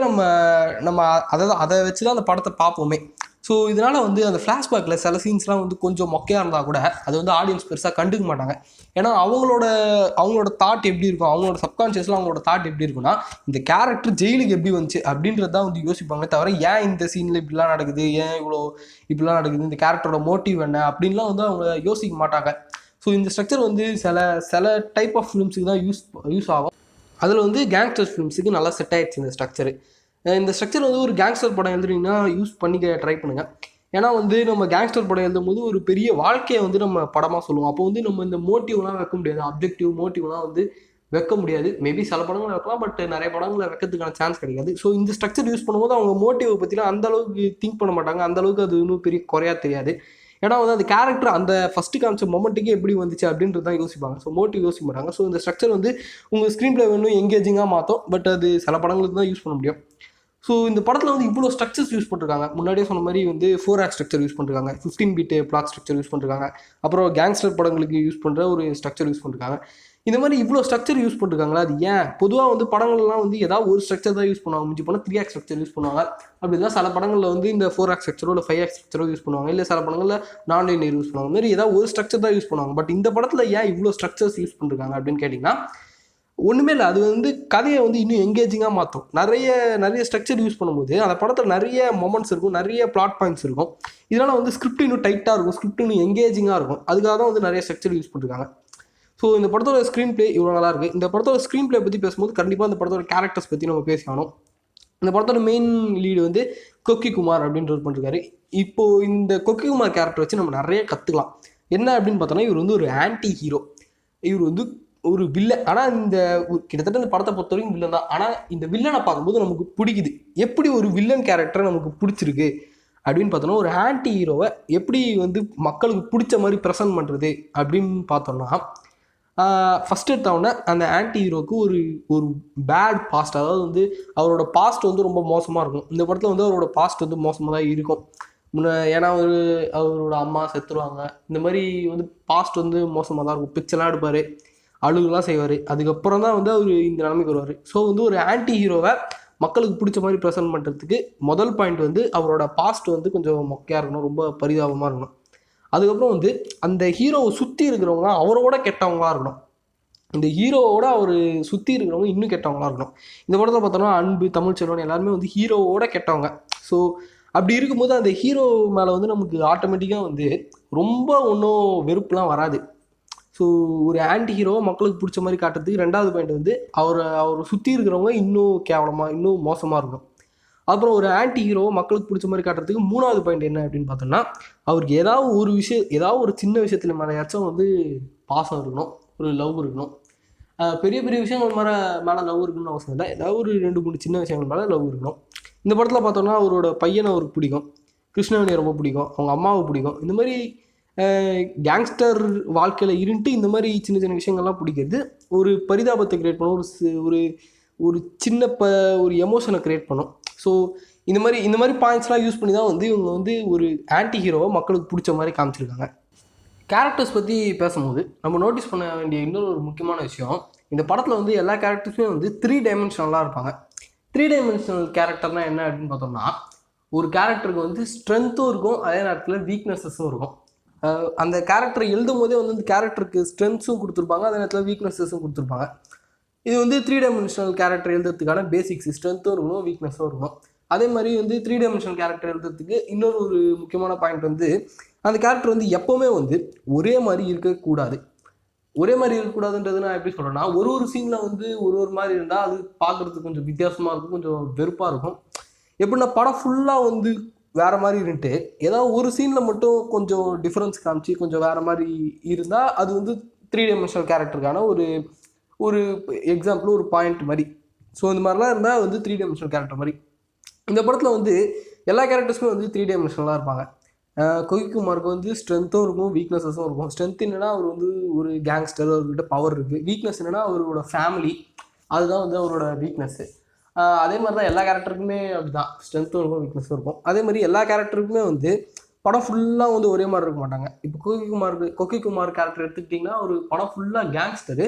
நம்ம அதை வச்சு தான் அந்த படத்தை பார்ப்போமே. ஸோ இதனால் வந்து அந்த ஃப்ளாஷ்பேக்கில் சில சீன்ஸ்லாம் வந்து கொஞ்சம் மொக்கையாக இருந்தால் கூட அது வந்து ஆடியன்ஸ் பெருசாக கண்டுக்க மாட்டாங்க. ஏன்னா அவங்களோட தாட் எப்படி இருக்கும், அவங்களோட சப்கான்ஷியஸில் அவங்களோட தாட் எப்படி இருக்குன்னா இந்த கேரக்டர் ஜெயிலுக்கு எப்படி வந்துச்சு அப்படின்றது தான் வந்து யோசிப்பாங்க. தவிர ஏன் இந்த சீனில் இப்படிலாம் நடக்குது, ஏன் இப்படிலாம் நடக்குது, இந்த கேரக்டரோட மோட்டிவ் என்ன அப்படின்லாம் வந்து அவங்க யோசிக்க மாட்டாங்க. ஸோ இந்த ஸ்ட்ரக்சர் வந்து சில டைப் ஆஃப் ஃபிலிம்ஸுக்கு தான் யூஸ் ஆகும். அதில் வந்து கேங்ஸ்டர் ஃபிலிம்ஸுக்கு நல்லா செட் ஆகிடுச்சு இந்த ஸ்ட்ரக்சரு. இந்த ஸ்ட்ரக்சர் வந்து ஒரு கேங்ஸ்டர் படம் எழுதுறீங்கன்னா யூஸ் பண்ணிக்க ட்ரை பண்ணுங்கள். ஏன்னா வந்து நம்ம கேங்ஸ்டர் படம் எழுதும் போது ஒரு பெரிய வாழ்க்கையை வந்து நம்ம படமாக சொல்லுவோம். அப்போ வந்து நம்ம இந்த மோட்டிவ்லாம் வைக்க முடியாது, அப்ஜெக்டிவ் மோட்டிவ்லாம் வந்து வைக்க முடியாது. மேபி சில படங்களை வைக்கலாம், பட் நிறைய படங்களை வைக்கிறதுக்கான சான்ஸ் கிடைக்காது. ஸோ இந்த ஸ்ட்ரக்சர் யூஸ் பண்ணும்போது அவங்க மோட்டிவை பற்றிலாம் அந்தளவுக்கு திங்க் பண்ண மாட்டாங்க, அந்தளவுக்கு அது இன்னும் பெரிய குறையாக தெரியாது. ஏன்னா வந்து அந்த கேரக்டர் அந்த ஃபஸ்ட்டு காமிச்ச மொமெண்ட்டுக்கே எப்படி வந்துச்சு அப்படின்றது தான் யோசிப்பாங்க. ஸோ மோட்டிவ் யோசிக்க மாட்டாங்க. ஸோ இந்த ஸ்ட்ரக்சர் வந்து உங்கள் ஸ்க்ரீன் பிளே இன்னும் எங்கேஜிங்காக மாற்றும். பட் அது சில படங்களுக்கு தான் யூஸ் பண்ண முடியும். ஸோ இந்த படத்தில் வந்து இவ்வளோ ஸ்ட்ரக்சர்ஸ் யூஸ் பண்ணிருக்காங்க. முன்னாடியே சொன்ன மாதிரி வந்து 4 ஆக்ட் ஸ்ட்ரக்சர் யூஸ் பண்ணிருக்காங்க, 15 பீட் பிளாட் ஸ்ட்ரக்சர் யூஸ் பண்ணிருக்காங்க, அப்புறம் கேங்ஸ்டர் படங்களுக்கு யூஸ் பண்ணுற ஒரு ஸ்ட்ரக்சர் யூஸ் பண்ணிருக்காங்க. இந்த மாதிரி இவ்வளோ ஸ்ட்ரக்சர் யூஸ் பண்ணிருக்காங்களா? அது ஏன்? பொதுவாக வந்து படங்கள்லாம் வந்து ஏதாவது ஒரு ஸ்ட்ரக்சர் தான் யூஸ் பண்ணுவாங்க. முடிஞ்சு போனால் 3 ஆக்ட் ஸ்ட்ரக்சர் யூஸ் பண்ணுவாங்க. அப்படிதான் சில படங்களில் வந்து இந்த 4 ஆக்ட் ஸ்ட்ரக்சரோ இல்லை 5 ஆக்ட் ஸ்ட்ரக்சரோ யூஸ் பண்ணுவாங்க. இல்லை சில படங்களில் நான் லீனியர் யூஸ் பண்ணுவாங்க. மாதிரி ஏதாவது ஒரு ஸ்ட்ரக்சர் தான் யூஸ் பண்ணுவாங்க. பட் இந்த படத்தில் ஏன் இவ்வளோ ஸ்ட்ரக்சர்ஸ் யூஸ் பண்ணிருக்காங்க அப்படின்னு கேட்டிங்கன்னா, ஒன்றுமே இல்லை. அது வந்து கதையை வந்து இன்னும் எங்கேஜிங்காக மாற்றும். நிறைய ஸ்ட்ரக்சர் யூஸ் பண்ணும்போது அந்த படத்தில் நிறைய மொமெண்ட்ஸ் இருக்கும், நிறைய பிளாட் பாயிண்ட்ஸ் இருக்கும். இதனால் வந்து ஸ்கிரிப்ட் இன்னும் டைட்டாக இருக்கும், ஸ்கிரிப்ட் இன்னும் எங்கேஜிங்காக இருக்கும். அதுக்காக தான் வந்து நிறைய ஸ்ட்ரக்சர் யூஸ் பண்ணிருக்காங்க. ஸோ இந்த படத்தோட ஸ்க்ரீன் பிளே இவ்வளோ நல்லா இருக்குது. இந்த படத்தோட ஸ்க்ரீன் பிளே பற்றி பேசும்போது கண்டிப்பாக இந்த படத்தோட கேரக்டர்ஸ் பற்றி நம்ம பேசிக்கணும். இந்த படத்தோட மெயின் லீடு வந்து கொக்கி குமார் அப்படின்றவர் பண்ணிருக்காரு. இப்போது இந்த கொக்கி குமார் கேரக்டர் வச்சு நம்ம நிறைய கற்றுக்கலாம். என்ன அப்படின்னு பார்த்தோன்னா, இவர் வந்து ஒரு ஆன்டி ஹீரோ, இவர் வந்து ஒரு வில்லன். ஆனால் இந்த கிட்டத்தட்ட இந்த படத்தை பொறுத்த வரைக்கும் வில்லன் தான். ஆனால் இந்த வில்லனை பார்க்கும்போது நமக்கு பிடிக்குது. எப்படி ஒரு வில்லன் கேரக்டரை நமக்கு பிடிச்சிருக்கு அப்படின்னு பார்த்தோன்னா, ஒரு ஆன்டி ஹீரோவை எப்படி வந்து மக்களுக்கு பிடிச்ச மாதிரி ப்ரெசென்ட் பண்ணுறது அப்படின்னு பார்த்தோம்னா, ஃபஸ்ட் எடுத்தவொடனே அந்த ஆன்டி ஹீரோவுக்கு ஒரு பேட் பாஸ்ட், அதாவது வந்து அவரோட பாஸ்ட் வந்து ரொம்ப மோசமாக இருக்கும். இந்த படத்தில் வந்து அவரோட பாஸ்ட் வந்து மோசமாக தான் இருக்கும். ஏன்னா அவரோட அம்மா செத்துருவாங்க. இந்த மாதிரி வந்து பாஸ்ட் வந்து மோசமாக தான் இருக்கும். பிச்செல்லாம் எடுப்பார், அழுகுலாம் செய்வார். அதுக்கப்புறம் தான் வந்து அவர் இந்த நிலைமைக்கு வருவார். ஸோ வந்து ஒரு ஆன்டி ஹீரோவை மக்களுக்கு பிடிச்ச மாதிரி ப்ரெசென்ட் பண்ணுறதுக்கு முதல் பாயிண்ட் வந்து அவரோட பாஸ்ட் வந்து கொஞ்சம் மொக்கையாக இருக்கணும், ரொம்ப பரிதாபமாக இருக்கணும். அதுக்கப்புறம் வந்து அந்த ஹீரோவை சுற்றி இருக்கிறவங்க அவரோட கெட்டவங்களாக இருக்கணும். இந்த ஹீரோவோட அவர் சுற்றி இருக்கிறவங்க இன்னும் கெட்டவங்களாக இருக்கணும். இந்த படத்தில் பார்த்தோன்னா அன்பு, தமிழ்ச்செல்வன் எல்லாருமே வந்து ஹீரோவோட கெட்டவங்க. ஸோ அப்படி இருக்கும்போது அந்த ஹீரோ மேலே வந்து நமக்கு ஆட்டோமேட்டிக்காக வந்து ரொம்ப ஒன்றும் வெறுப்புலாம் வராது. ஸோ ஒரு ஆன்டி ஹீரோவை மக்களுக்கு பிடிச்ச மாதிரி காட்டுறதுக்கு ரெண்டாவது பாயிண்ட் வந்து அவர் சுற்றி இருக்கிறவங்க இன்னும் கேவலமாக, இன்னும் மோசமாக இருக்கணும். அப்புறம் ஒரு ஆன்டி ஹீரோவை மக்களுக்கு பிடிச்ச மாதிரி காட்டுறதுக்கு மூணாவது பாயிண்ட் என்ன அப்படின்னு பார்த்தோம்னா, அவருக்கு ஏதாவது ஒரு சின்ன விஷயத்தில் மேலேயாச்சும் வந்து பாசம் இருக்கணும், ஒரு லவ் இருக்கணும். பெரிய பெரிய விஷயங்கள் மேலே லவ் இருக்கணும்னு அவசியம் இல்லை. ஏதாவது ஒரு 2-3 சின்ன விஷயங்கள் மேலே லவ் இருக்கணும். இந்த படத்தில் பார்த்தோம்னா அவரோட பையனை அவருக்கு பிடிக்கும், கிருஷ்ணவேணியை ரொம்ப பிடிக்கும், அவங்க அம்மாவை பிடிக்கும். இந்த மாதிரி கேங்ஸ்டர் வாழ்க்கையில் இருந்துட்டு இந்த மாதிரி சின்ன சின்ன விஷயங்கள்லாம் பிடிக்கிறது ஒரு பரிதாபத்தை கிரியேட் பண்ணும், ஒரு சின்ன ஒரு எமோஷனை கிரியேட் பண்ணும். ஸோ இந்த மாதிரி பாயிண்ட்ஸ்லாம் யூஸ் பண்ணி தான் வந்து இவங்க வந்து ஒரு ஆன்டி ஹீரோவை மக்களுக்கு பிடிச்ச மாதிரி காமிச்சிருக்காங்க. கேரக்டர்ஸ் பற்றி பேசும்போது நம்ம நோட்டீஸ் பண்ண வேண்டிய இன்னொரு ஒரு முக்கியமான விஷயம், இந்த படத்தில் வந்து எல்லா கேரக்டர்ஸுமே வந்து 3 டைமென்ஷனலாக இருப்பாங்க. 3 டைமென்ஷனல் கேரக்டர்னால் என்ன அப்படின்னு பார்த்தோம்னா, ஒரு கேரக்டருக்கு வந்து ஸ்ட்ரென்த்தும் இருக்கும், அதே நேரத்தில் வீக்னஸஸும் இருக்கும். அந்த கேரக்டரை எழுதும் போதே வந்து அந்த கேரக்டருக்கு ஸ்ட்ரென்த்ஸும் கொடுத்துருப்பாங்க, அதே நேரத்தில் வீக்னஸஸும் கொடுத்துருப்பாங்க. இது வந்து 3 டைமென்ஷனல் கேரக்டர் எழுதுறதுக்கான பேசிக்ஸ். ஸ்ட்ரென்த்தும் இருக்கணும், வீக்னஸும் இருக்கணும். அதே மாதிரி வந்து 3 டைமென்ஷனல் கேரக்டர் எழுதுறதுக்கு இன்னொரு ஒரு முக்கியமான பாயிண்ட் வந்து, அந்த கேரக்டர் வந்து எப்போவுமே வந்து ஒரே மாதிரி இருக்கக்கூடாது. ஒரே மாதிரி இருக்கக்கூடாதுன்றது நான் எப்படி சொல்கிறேன்னா, ஒரு சீனில் வந்து ஒரு மாதிரி இருந்தால் அது பார்க்குறதுக்கு கொஞ்சம் வித்தியாசமாக இருக்கும், கொஞ்சம் வெறுப்பாக இருக்கும். எப்படின்னா படம் ஃபுல்லாக வந்து வேறு மாதிரி இருந்துட்டு ஏதாவது ஒரு சீனில் மட்டும் கொஞ்சம் டிஃப்ரென்ஸ் காமிச்சு கொஞ்சம் வேறு மாதிரி இருந்தால் அது வந்து 3 டைமென்ஷனல் கேரக்டருக்கான ஒரு எக்ஸாம்பிள், ஒரு பாயிண்ட் மாதிரி. ஸோ இந்த மாதிரிலாம் இருந்தால் வந்து 3 டைமென்ஷனல் கேரக்டர் மாதிரி. இந்த படத்தில் வந்து எல்லா கேரக்டர்ஸுமே வந்து 3 டைமென்ஷனலாக இருப்பாங்க. கொகிக்குமாருக்கு வந்து ஸ்ட்ரென்த்தும் இருக்கும், வீக்னஸஸும் இருக்கும். ஸ்ட்ரென்த் என்னென்னா அவர் வந்து ஒரு கேங்ஸ்டர், அவர்கிட்ட பவர் இருக்குது. வீக்னஸ் என்னென்னா அவரோட ஃபேமிலி, அதுதான் வந்து அவரோட வீக்னஸ்ஸு. அதே மாதிரி தான் எல்லா கேரக்டருக்குமே அப்படி தான், ஸ்ட்ரென்த்தும் இருக்கும், வீக்னஸும் இருக்கும். அதே மாதிரி எல்லா கேரக்டருக்குமே வந்து படம் ஃபுல்லாக வந்து ஒரே மாதிரி இருக்க மாட்டாங்க. இப்போ கொக்கிக்குமார் கேரக்டர் எடுத்துக்கிட்டிங்கன்னா ஒரு படம் ஃபுல்லாக கேங்ஸ்டரு,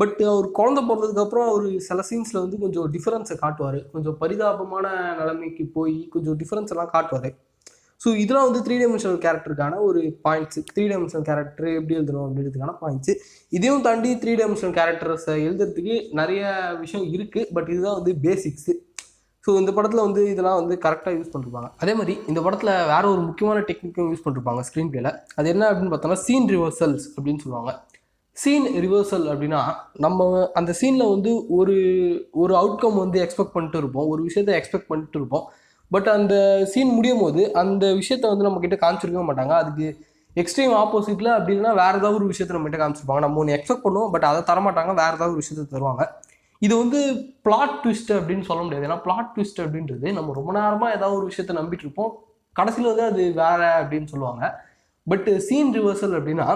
பட் அவர் குழந்தை பிறந்ததுக்கப்புறம் அவர் சில சீன்ஸில் வந்து கொஞ்சம் டிஃப்ரென்ஸை காட்டுவார், கொஞ்சம் பரிதாபமான நிலைமைக்கு போய் கொஞ்சம் டிஃப்ரென்ஸ் எல்லாம் காட்டுவார். ஸோ இதெல்லாம் வந்து 3 டைமென்ஷனல் கேரக்டருக்கான ஒரு பாயிண்ட்ஸு. 3 டைமென்ஷனல் கேரக்டர் எப்படி எழுதணும் அப்படின்றதுக்கான பாயிண்ட்ஸு. இதையும் தாண்டி 3 டைமென்ஷனல் கேரக்டர்ஸை எழுதுறதுக்கு நிறைய விஷயம் இருக்குது, பட் இதுதான் வந்து பேசிக்ஸு. ஸோ இந்த படத்தில் வந்து இதெல்லாம் வந்து கரெக்டாக யூஸ் பண்ணிருப்பாங்க. அதே மாதிரி இந்த படத்தில் வேறு ஒரு முக்கியமான டெக்னிக்கும் யூஸ் பண்ணிருப்பாங்க ஸ்க்ரீன் பிளேயில். அது என்ன அப்படின்னு பார்த்தோம்னா, சீன் ரிவர்சல்ஸ் அப்படின்னு சொல்லுவாங்க. சீன் ரிவர்சல் அப்படின்னா, நம்ம அந்த சீனில் வந்து ஒரு அவுட்கம் வந்து எக்ஸ்பெக்ட் பண்ணிட்டு இருப்போம், ஒரு விஷயத்தை எக்ஸ்பெக்ட் பண்ணிட்டு இருப்போம். பட் அந்த சீன் முடியும் போது அந்த விஷயத்தை வந்து நம்மக்கிட்ட காமிச்சிருக்க மாட்டாங்க. அதுக்கு எக்ஸ்ட்ரீம் ஆப்போசிட்டில் அப்படின்னா வேறு ஏதாவது ஒரு விஷயத்தை நம்மகிட்ட காமிச்சிருப்பாங்க. நம்ம ஒன்று எக்ஸ்பெக்ட் பண்ணுவோம், பட் அதை தரமாட்டாங்க, வேறு ஏதாவது ஒரு விஷயத்தை தருவாங்க. இது வந்து பிளாட் ட்விஸ்ட் அப்படின்னு சொல்ல முடியாது. ஏன்னா பிளாட் ட்விஸ்ட் அப்படின்றது நம்ம ரொம்ப நேரமாக ஏதாவது ஒரு விஷயத்தை நம்பிட்டு இருப்போம், கடைசியில் வந்து அது வேற அப்படின்னு சொல்லுவாங்க. பட் சீன் ரிவர்சல் அப்படின்னா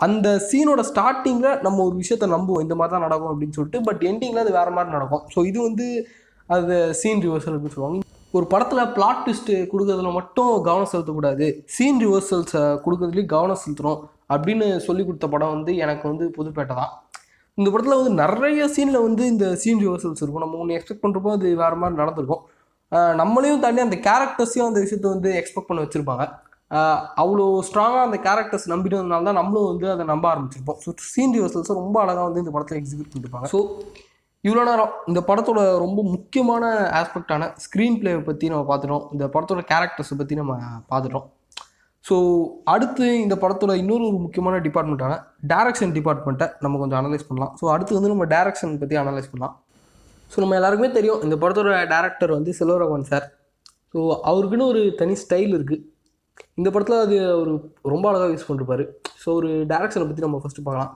அந்த சீனோட ஸ்டார்டிங்கில் நம்ம ஒரு விஷயத்த நம்புவோம், இந்த மாதிரி தான் நடக்கும் அப்படின்னு சொல்லிட்டு, பட் எண்டிங்கில் அது வேறு மாதிரி நடக்கும். ஸோ இது வந்து அது சீன் ரிவர்சல் அப்படின்னு சொல்லுவாங்க. ஒரு படத்தில் பிளாட் ட்விஸ்ட்டு கொடுக்கறதுல மட்டும் கவனம் செலுத்தக்கூடாது, சீன் ரிவர்சல்ஸை கொடுக்கறதுலேயும் கவனம் செலுத்தணும் அப்படின்னு சொல்லி கொடுத்த படம் வந்து எனக்கு வந்து புதுப்பேட்டை தான். இந்த படத்தில் வந்து நிறைய சீனில் வந்து இந்த சீன் ரிவர்சல்ஸ் இருக்கும். நம்ம ஒன்று எக்ஸ்பெக்ட் பண்ணுறப்போ அது வேறு மாதிரி நடந்திருக்கும். நம்மளையும் தாண்டி அந்த கேரக்டர்ஸையும் அந்த விஷயத்த வந்து எக்ஸ்பெக்ட் பண்ண வச்சுருப்பாங்க. அவ்வளோ ஸ்ட்ராங்காக அந்த கேரக்டர்ஸ் நம்பினதுனால தான் நம்மளும் வந்து அதை நம்ப ஆரம்பிச்சிருப்போம். ஸோ சீன் ரிவர்சல்ஸை ரொம்ப அழகாக வந்து இந்த படத்தில் எக்ஸிக்யூட் பண்ணியிருப்பாங்க. ஸோ இவ்வளோ நேரம் இந்த படத்தோட ரொம்ப முக்கியமான ஆஸ்பெக்டான ஸ்க்ரீன் பிளேவை பற்றி நம்ம பார்த்துட்டோம், இந்த படத்தோட கேரக்டர்ஸை பற்றி நம்ம பார்த்துட்டோம். ஸோ அடுத்து இந்த படத்தோட இன்னொரு முக்கியமான டிபார்ட்மெண்ட்டான டைரக்ஷன் டிபார்ட்மெண்ட்டை நம்ம கொஞ்சம் அனலைஸ் பண்ணலாம். ஸோ அடுத்து வந்து நம்ம டைரக்ஷன் பற்றி அனலைஸ் பண்ணலாம். ஸோ நம்ம எல்லாருக்குமே தெரியும் இந்த படத்தோட டேரக்டர் வந்து செல்வராகவன் சார். ஸோ அவருக்குன்னு ஒரு தனி ஸ்டைல் இருக்குது. இந்த படத்தில் அது ஒரு ரொம்ப அழகாக யூஸ் பண்ணிருப்பார். ஸோ ஒரு டைரக்ஷனை பற்றி நம்ம ஃபஸ்ட்டு பார்க்கலாம்.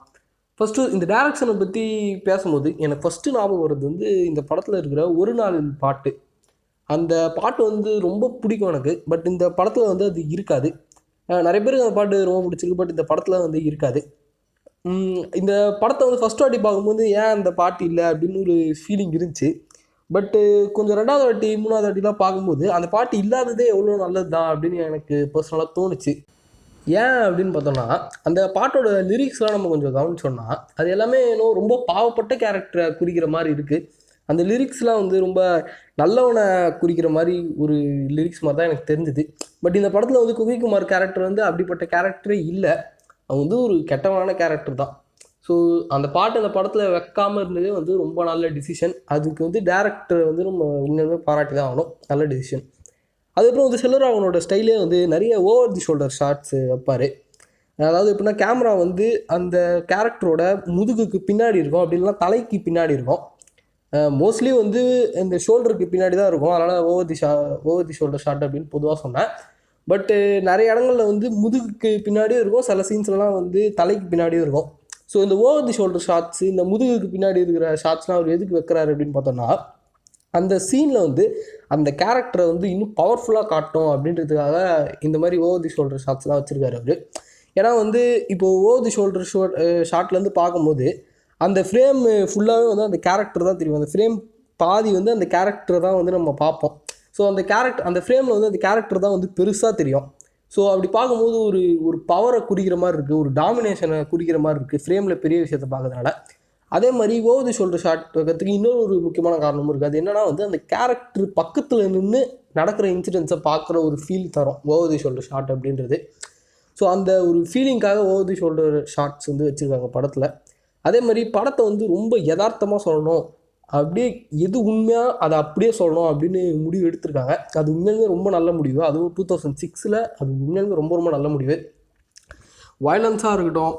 ஃபஸ்ட்டு இந்த டைரக்ஷனை பற்றி பேசும்போது எனக்கு ஃபஸ்ட்டு ஞாபகம் வருது வந்து இந்த படத்தில் இருக்கிற ஒரு நாள் பாட்டு. அந்த பாட்டு வந்து ரொம்ப பிடிக்கும் எனக்கு. பட் இந்த படத்தில் வந்து அது இருக்காது. நிறைய பேருக்கு அந்த பாட்டு ரொம்ப பிடிச்சிருக்கு, பட் இந்த படத்தில் வந்து இருக்காது. இந்த படத்தை வந்து ஃபஸ்ட் வாட்டி பார்க்கும்போது ஏன் அந்த பாட்டு இல்லை அப்படின்னு ஒரு ஃபீலிங் இருந்துச்சு. பட்டு கொஞ்சம் 2வது வாட்டி 3வது வாட்டிலாம் பார்க்கும்போது அந்த பாட்டு இல்லாததே எவ்வளோ நல்லது தான் அப்படின்னு எனக்கு பர்சனலாக தோணுச்சு. ஏன் அப்படின்னு பார்த்தோம்னா அந்த பாட்டோட லிரிக்ஸ்லாம் நம்ம கொஞ்சம் கவனிச்சோம்னா அது எல்லாமே இன்னும் ரொம்ப பாவப்பட்ட கேரக்டரை குறிக்கிற மாதிரி இருக்குது. அந்த லிரிக்ஸ்லாம் வந்து ரொம்ப நல்லவனை குறிக்கிற மாதிரி ஒரு லிரிக்ஸ் மாதிரி தான் எனக்கு தெரிஞ்சுது. பட் இந்த படத்தில் வந்து குவிக்குமார் கேரக்டர் வந்து அப்படிப்பட்ட கேரக்டரே இல்லை. அவன் வந்து ஒரு கெட்டவனான கேரக்டர் தான். ஸோ அந்த பாட்டு அந்த படத்தில் வைக்காமல் இருந்ததே வந்து ரொம்ப நல்ல டிசிஷன். அதுக்கு வந்து டேரக்டர் வந்து நம்ம உண்மையுமே பாராட்டி தான் ஆகணும், நல்ல டிசிஷன். அதுக்கப்புறம் வந்து செல்வராகவனோட ஸ்டைலே வந்து நிறைய ஓவர் தி ஷோல்டர் ஷாட்ஸு வைப்பார். அதாவது எப்படின்னா கேமரா வந்து அந்த கேரக்டரோட முதுகுக்கு பின்னாடி இருக்கும், அப்படி இல்லைனா தலைக்கு பின்னாடி இருக்கும். மோஸ்ட்லி வந்து இந்த ஷோல்டருக்கு பின்னாடி தான் இருக்கும். அதனால் ஓவர் தி ஷோல்டர் ஷாட் அப்படின்னு பொதுவாக சொன்னேன். பட்டு நிறைய இடங்களில் வந்து முதுகுக்கு பின்னாடியும் இருக்கும், சில சீன்ஸ்லாம் வந்து தலைக்கு பின்னாடியும் இருக்கும். ஸோ இந்த ஓவர் தி ஷோல்டர் ஷாட்ஸு, இந்த முதுகுக்கு பின்னாடி இருக்கிற ஷாட்ஸ்லாம் அவர் எதுக்கு வைக்கிறாரு அப்படின்னு பார்த்தோம்னா அந்த சீனில் வந்து அந்த கேரக்டரை வந்து இன்னும் பவர்ஃபுல்லாக காட்டும் அப்படின்றதுக்காக இந்த மாதிரி ஓவர் தி ஷோல்டர் ஷாட்ஸ்லாம் வச்சுருக்காரு அவர். ஏன்னா வந்து இப்போது ஓவர் தி ஷோல்டர் ஷாட்லேருந்து பார்க்கும்போது அந்த ஃப்ரேம் ஃபுல்லாகவே வந்து அந்த கேரக்டர் தான் தெரியும். அந்த ஃப்ரேம் பாதி வந்து அந்த கேரக்டரை தான் வந்து நம்ம பார்ப்போம். ஸோ அந்த ஃப்ரேமில் வந்து அந்த கேரக்டர் தான் வந்து பெருசாக தெரியும். ஸோ அப்படி பார்க்கும்போது ஒரு பவரை குறிக்கிற மாதிரி இருக்குது, ஒரு டாமினேஷனை குறிக்கிற மாதிரி இருக்குது ஃப்ரேமில் பெரிய விஷயத்தை பார்க்கறதுனால. அதே மாதிரி ஓவர் தி ஷோல்டர் ஷாட் வைக்கிறதுக்கு இன்னொரு முக்கியமான காரணமும் இருக்குது. அது என்னென்னா வந்து அந்த கேரக்டர் பக்கத்தில் நின்று நடக்கிற இன்சிடென்ட்ஸை பார்க்குற ஒரு ஃபீல் தரும் ஓவர் தி ஷோல்டர் ஷாட் அப்படின்றது. ஸோ அந்த ஒரு ஃபீலிங்காக ஓவர் தி ஷோல்டர் ஷாட்ஸ் வந்து வச்சுருக்காங்க படத்தில். அதே மாதிரி படத்தை வந்து ரொம்ப யதார்த்தமாக சொல்லணும், அப்படியே எது உண்மையாக அதை அப்படியே சொல்லணும் அப்படின்னு முடிவு எடுத்திருக்காங்க. அது உண்மையிலுமே ரொம்ப நல்ல முடிவு. அதுவும் 2006 அது உண்மையிலுமே ரொம்ப ரொம்ப நல்ல முடிவு. வயலன்ஸாக இருக்கட்டும்,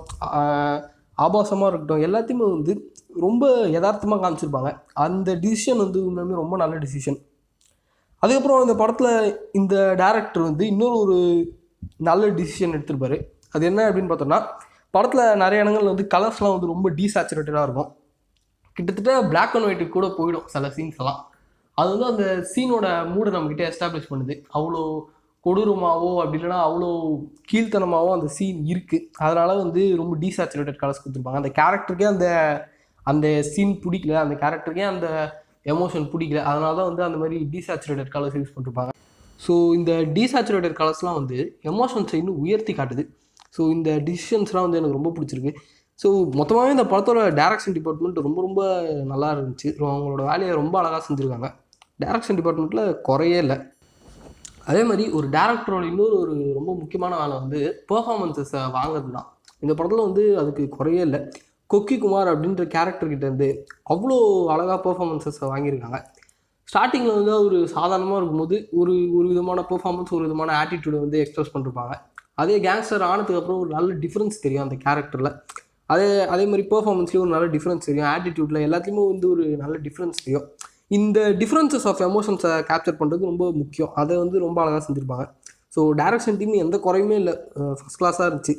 ஆபாசமாக இருக்கட்டும், எல்லாத்தையுமே வந்து ரொம்ப யதார்த்தமாக காமிச்சிருப்பாங்க. அந்த டிசிஷன் வந்து உண்மையுமே ரொம்ப நல்ல டிசிஷன். அதுக்கப்புறம் இந்த படத்தில் இந்த டேரக்டர் வந்து இன்னொரு நல்ல டிசிஷன் எடுத்திருப்பார். அது என்ன அப்படின்னு பார்த்தோம்னா படத்தில் நிறைய இடங்கள் வந்து கலர்ஸ்லாம் வந்து ரொம்ப டீசேச்சுரேட்டடாக இருக்கும். கிட்டத்தட்ட பிளாக் அண்ட் ஒயிட்டு கூட போயிடும் சில சீன்ஸ் எல்லாம். அது வந்து அந்த சீனோட மூடை நம்மக்கிட்ட எஸ்டாப்ளிஷ் பண்ணுது. அவ்வளோ கொடூரமாகவோ அப்படி இல்லைனா அவ்வளோ கீழ்த்தனமாகவோ அந்த சீன் இருக்குது. அதனால் வந்து ரொம்ப டீசேச்சுரேட்டட் கலர்ஸ் கொடுத்துருப்பாங்க. அந்த கேரக்டருக்கே அந்த சீன் பிடிக்கல, அந்த கேரக்டருக்கே அந்த எமோஷன் பிடிக்கல. அதனால தான் வந்து அந்த மாதிரி டீசேச்சுரேட்டட் கலர்ஸ் யூஸ் பண்ணிருப்பாங்க. ஸோ இந்த டீசேச்சுரேட்டட் கலர்ஸ்லாம் வந்து எமோஷன்ஸை இன்னும் உயர்த்தி காட்டுது. ஸோ இந்த டிசிஷன்ஸ்லாம் வந்து எனக்கு ரொம்ப பிடிச்சிருக்கு. ஸோ மொத்தமாகவே இந்த படத்தோட டைரக்ஷன் டிபார்ட்மெண்ட் ரொம்ப ரொம்ப நல்லா இருந்துச்சு. அவங்களோட வேலையை ரொம்ப அழகாக செஞ்சுருக்காங்க. டைரக்ஷன் டிபார்ட்மெண்ட்டில் குறையே இல்லை. அதே மாதிரி ஒரு டேரக்டரோட இன்னொரு ரொம்ப முக்கியமான வேலை வந்து பெர்ஃபார்மன்ஸஸை வாங்குறது தான். இந்த படத்தில் வந்து அதுக்கு குறையே இல்லை. கொக்கிக்குமார் அப்படின்ற கேரக்டர்கிட்டேருந்து அவ்வளோ அழகாக பெர்ஃபார்மன்ஸஸை வாங்கியிருக்காங்க. ஸ்டார்டிங்கில் வந்து அவர் சாதாரணமாக இருக்கும்போது ஒரு விதமான பெர்ஃபார்மன்ஸ், ஒரு விதமான ஆட்டிடியூடை வந்து எக்ஸ்பிரஸ் பண்ணிருப்பாங்க. அதே கேங்ஸ்டர் ஆனதுக்கப்புறம் ஒரு நல்ல டிஃப்ரென்ஸ் தெரியும் அந்த கேரக்டரில். அதே மாதிரி பெர்ஃபார்மன்ஸ்லேயும் ஒரு நல்ல டிஃப்ரென்ஸ் தெரியும், ஆட்டிடியூடில் எல்லாத்துலேயுமே வந்து ஒரு நல்ல டிஃப்ரென்ஸ் தெரியும். இந்த டிஃப்ரென்சஸ் ஆஃப் எமோஷன்ஸை கேப்சர் பண்ணுறது ரொம்ப முக்கியம். அதை வந்து ரொம்ப அழகாக செஞ்சுருப்பாங்க. ஸோ டைரக்ஷன் டீம் எந்த குறையுமே இல்லை, ஃபஸ்ட் கிளாஸாக இருந்துச்சு.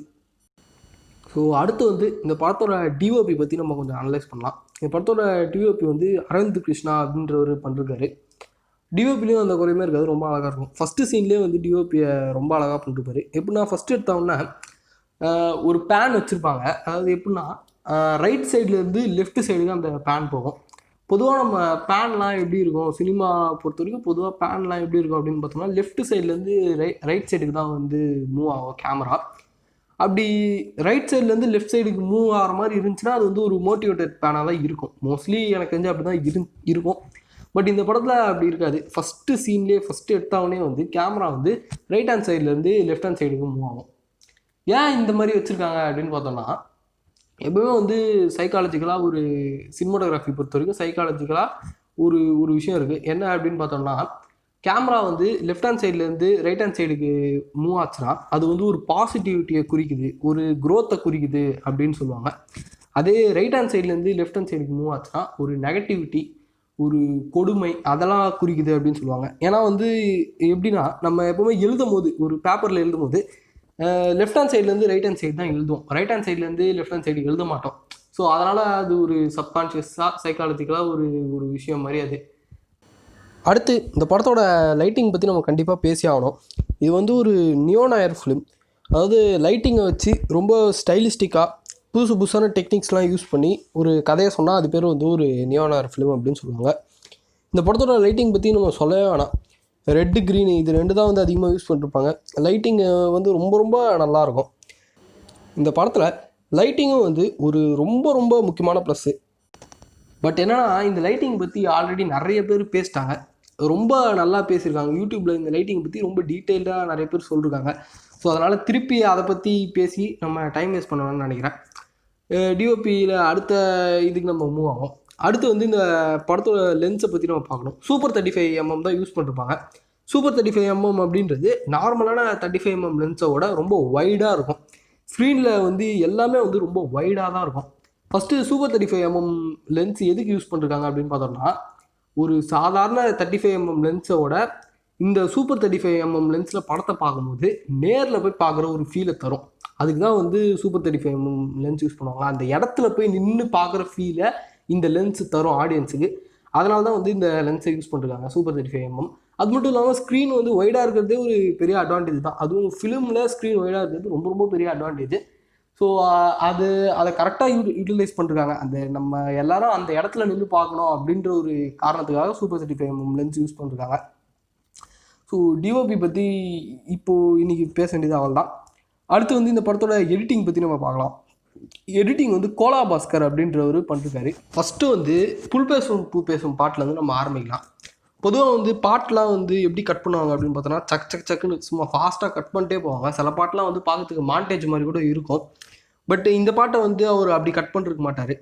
ஸோ அடுத்து வந்து இந்த படத்தோட டிஓபி பற்றி நம்ம கொஞ்சம் அனலைஸ் பண்ணலாம். இந்த படத்தோட டிஓபி வந்து அரவிந்த் கிருஷ்ணா அப்படின்றவர் பண்ணிருக்காரு. டிஓபிலையும் அந்த குறையுமே இருக்காது, ரொம்ப அழகாக இருக்கும். ஃபஸ்ட்டு சீன்லேயே வந்து டிஓபியை ரொம்ப அழகாக பண்ணிட்டுப்பாரு. எப்படின்னா ஃபஸ்ட்டு எடுத்தோன்னா ஒரு பேன் வச்சுருப்பாங்க. அதாவது எப்படின்னா ரைட் சைட்லேருந்து லெஃப்ட் சைடுக்கு அந்த பேன் போகும். பொதுவாக நம்ம பேன்லாம் எப்படி இருக்கும், சினிமா பொறுத்த வரைக்கும் பொதுவாக பேன்லாம் எப்படி இருக்கும் அப்படின்னு பார்த்தோம்னா லெஃப்ட் சைட்லேருந்து ரைட் சைடுக்கு தான் வந்து மூவ் ஆகும் கேமரா. அப்படி ரைட் சைட்லேருந்து லெஃப்ட் சைடுக்கு மூவ் ஆகிற மாதிரி இருந்துச்சுன்னா அது வந்து ஒரு மோட்டிவேட்டட் பேனாக தான் இருக்கும். மோஸ்ட்லி எனக்கு தெரிஞ்சு அப்படி தான் இருக்கும். பட் இந்த படத்தில் அப்படி இருக்காது. ஃபஸ்ட்டு சீன்லேயே ஃபஸ்ட்டு எடுத்தவொடனே வந்து கேமரா வந்து ரைட் ஹேண்ட் சைட்லேருந்து லெஃப்ட் ஹேண்ட் சைடுக்கு மூவ் ஆகும். ஏன் இந்த மாதிரி வச்சுருக்காங்க அப்படின்னு பார்த்தோம்னா, எப்பவுமே வந்து சைக்காலஜிக்கலாக ஒரு சினிமாட்டோகிராஃபி பொறுத்த வரைக்கும் சைக்காலஜிக்கலாக ஒரு ஒரு விஷயம் இருக்குது. என்ன அப்படின்னு பார்த்தோம்னா, கேமரா வந்து லெஃப்ட் ஹேண்ட் சைட்லேருந்து ரைட் ஹேண்ட் சைடுக்கு மூவ் ஆச்சுன்னா அது வந்து ஒரு பாசிட்டிவிட்டியை குறிக்குது, ஒரு க்ரோத்தை குறிக்குது அப்படின்னு சொல்லுவாங்க. அதே ரைட் ஹேண்ட் சைட்லேருந்து லெஃப்ட் ஹேண்ட் சைடுக்கு மூவ் ஆச்சுன்னா ஒரு நெகட்டிவிட்டி, ஒரு கொடுமை, அதெல்லாம் குறிக்குது அப்படின்னு சொல்லுவாங்க. ஏன்னா வந்து எப்படின்னா நம்ம எப்போவுமே எழுதும் போது ஒரு பேப்பரில் எழுதும் போது லெஃப்ட் ஹேண்ட் சைட்லேருந்து ரைட் ஹேண்ட் சைடு தான் எழுதுவோம், ரைட் ஹேண்ட் சைட்லேருந்து லெஃப்ட் ஹேண்ட் சைடு எழுத மாட்டோம். ஸோ அதனால் அது ஒரு சப்கான்ஷியஸாக சைக்காலஜிக்கலாக ஒரு ஒரு விஷயம் மாதிரி அது. அடுத்து இந்த படத்தோட லைட்டிங் பற்றி நம்ம கண்டிப்பாக பேசி ஆகணும். இது வந்து ஒரு நியோனாயர் ஃபிலிம். அதாவது லைட்டிங்கை வச்சு ரொம்ப ஸ்டைலிஸ்டிக்காக புதுசான டெக்னிக்ஸ்லாம் யூஸ் பண்ணி ஒரு கதையை சொன்னால் அது பேர் வந்து ஒரு நியோனாயர் ஃபிலிம் அப்படின்னு சொல்லுவாங்க. இந்த படத்தோட லைட்டிங் பற்றி நம்ம சொல்லவே வேணாம். ரெட்டு க்ரீனு இது ரெண்டு தான் வந்து அதிகமாக யூஸ் பண்ணிருப்பாங்க. லைட்டிங் வந்து ரொம்ப ரொம்ப நல்லாயிருக்கும். இந்த படத்தில் லைட்டிங்கும் வந்து ஒரு ரொம்ப ரொம்ப முக்கியமான ப்ளஸ்ஸு. பட் என்னென்னா இந்த லைட்டிங் பற்றி ஆல்ரெடி நிறைய பேர் பேசிட்டாங்க, ரொம்ப நல்லா பேசியிருக்காங்க. யூடியூப்பில் இந்த லைட்டிங் பற்றி ரொம்ப டீட்டெயில்டாக நிறைய பேர் சொல்லியிருக்காங்க. ஸோ அதனால் திருப்பி அதை பற்றி பேசி நம்ம டைம் வேஸ்ட் பண்ணணும்னு நினைக்கிறேன். டிஓபியில் அடுத்த இதுக்கு நம்ம மூவ் ஆகும். அடுத்து வந்து இந்த படத்தோட லென்ஸை பற்றி நம்ம பார்க்கணும். சூப்பர் 35mm தான் யூஸ் பண்ணிருப்பாங்க. சூப்பர் 35mm அப்படின்றது நார்மலான 35mm லென்ஸோட ரொம்ப வைடாக இருக்கும். ஸ்க்ரீனில் வந்து எல்லாமே வந்து ரொம்ப வைடாக தான் இருக்கும். ஃபஸ்ட்டு சூப்பர் 35mm லென்ஸ் எதுக்கு யூஸ் பண்ணிருக்காங்க அப்படின்னு பார்த்தோம்னா, ஒரு சாதாரண 35mm லென்ஸோட இந்த சூப்பர் 35mm லென்ஸில் படத்தை பார்க்கும்போது நேரில் போய் பார்க்குற ஒரு ஃபீலை தரும். அதுக்கு தான் வந்து சூப்பர் 35mm லென்ஸ் யூஸ் பண்ணுவாங்க. அந்த இடத்துல போய் நின்று பார்க்குற ஃபீலை இந்த லென்ஸ் தரும் ஆடியன்ஸுக்கு. அதனால தான் வந்து இந்த லென்ஸை யூஸ் பண்ணிருக்காங்க சூப்பர் 35mm. அது மட்டும் இல்லாமல் ஸ்க்ரீன் வந்து ஒய்டாக இருக்கிறதே ஒரு பெரிய அட்வான்டேஜ் தான். அதுவும் ஃபிலிமில் ஸ்க்ரீன் ஒய்டாக இருக்கிறது ரொம்ப ரொம்ப பெரிய அட்வான்டேஜ். ஸோ அதை கரெக்டாக யூட்டிலைஸ் பண்ணிருக்காங்க. அந்த நம்ம எல்லாரும் அந்த இடத்துல நின்று பார்க்கணும் அப்படின்ற ஒரு காரணத்துக்காக சூப்பர் 35mm லென்ஸ் யூஸ் பண்ணிருக்காங்க. ஸோ டிஓபி பற்றி இப்போது இன்றைக்கி பேச வேண்டியது அவள் தான். அடுத்து வந்து இந்த படத்தோட எடிட்டிங் பற்றி நம்ம பார்க்கலாம். எடிட்டிங் வந்து கோலா பாஸ்கர் அப்படின்றவர் பண்ணிருக்காரு. ஃபஸ்ட்டு வந்து புல் பேசும் பூ பேசும் பாட்டில் வந்து நம்ம ஆரம்பிக்கலாம். பொதுவாக வந்து பாட்டெலாம் வந்து எப்படி கட் பண்ணுவாங்க அப்படின்னு பார்த்தோன்னா சக்குன்னு சும்மா ஃபாஸ்ட்டாக கட் பண்ணிட்டே போவாங்க. சில பாட்டெலாம் வந்து பார்க்கறதுக்கு மாண்டேஜ் மாதிரி கூட இருக்கும். பட் இந்த பாட்டை வந்து அவர் அப்படி கட் பண்ணிருக்க மாட்டார்.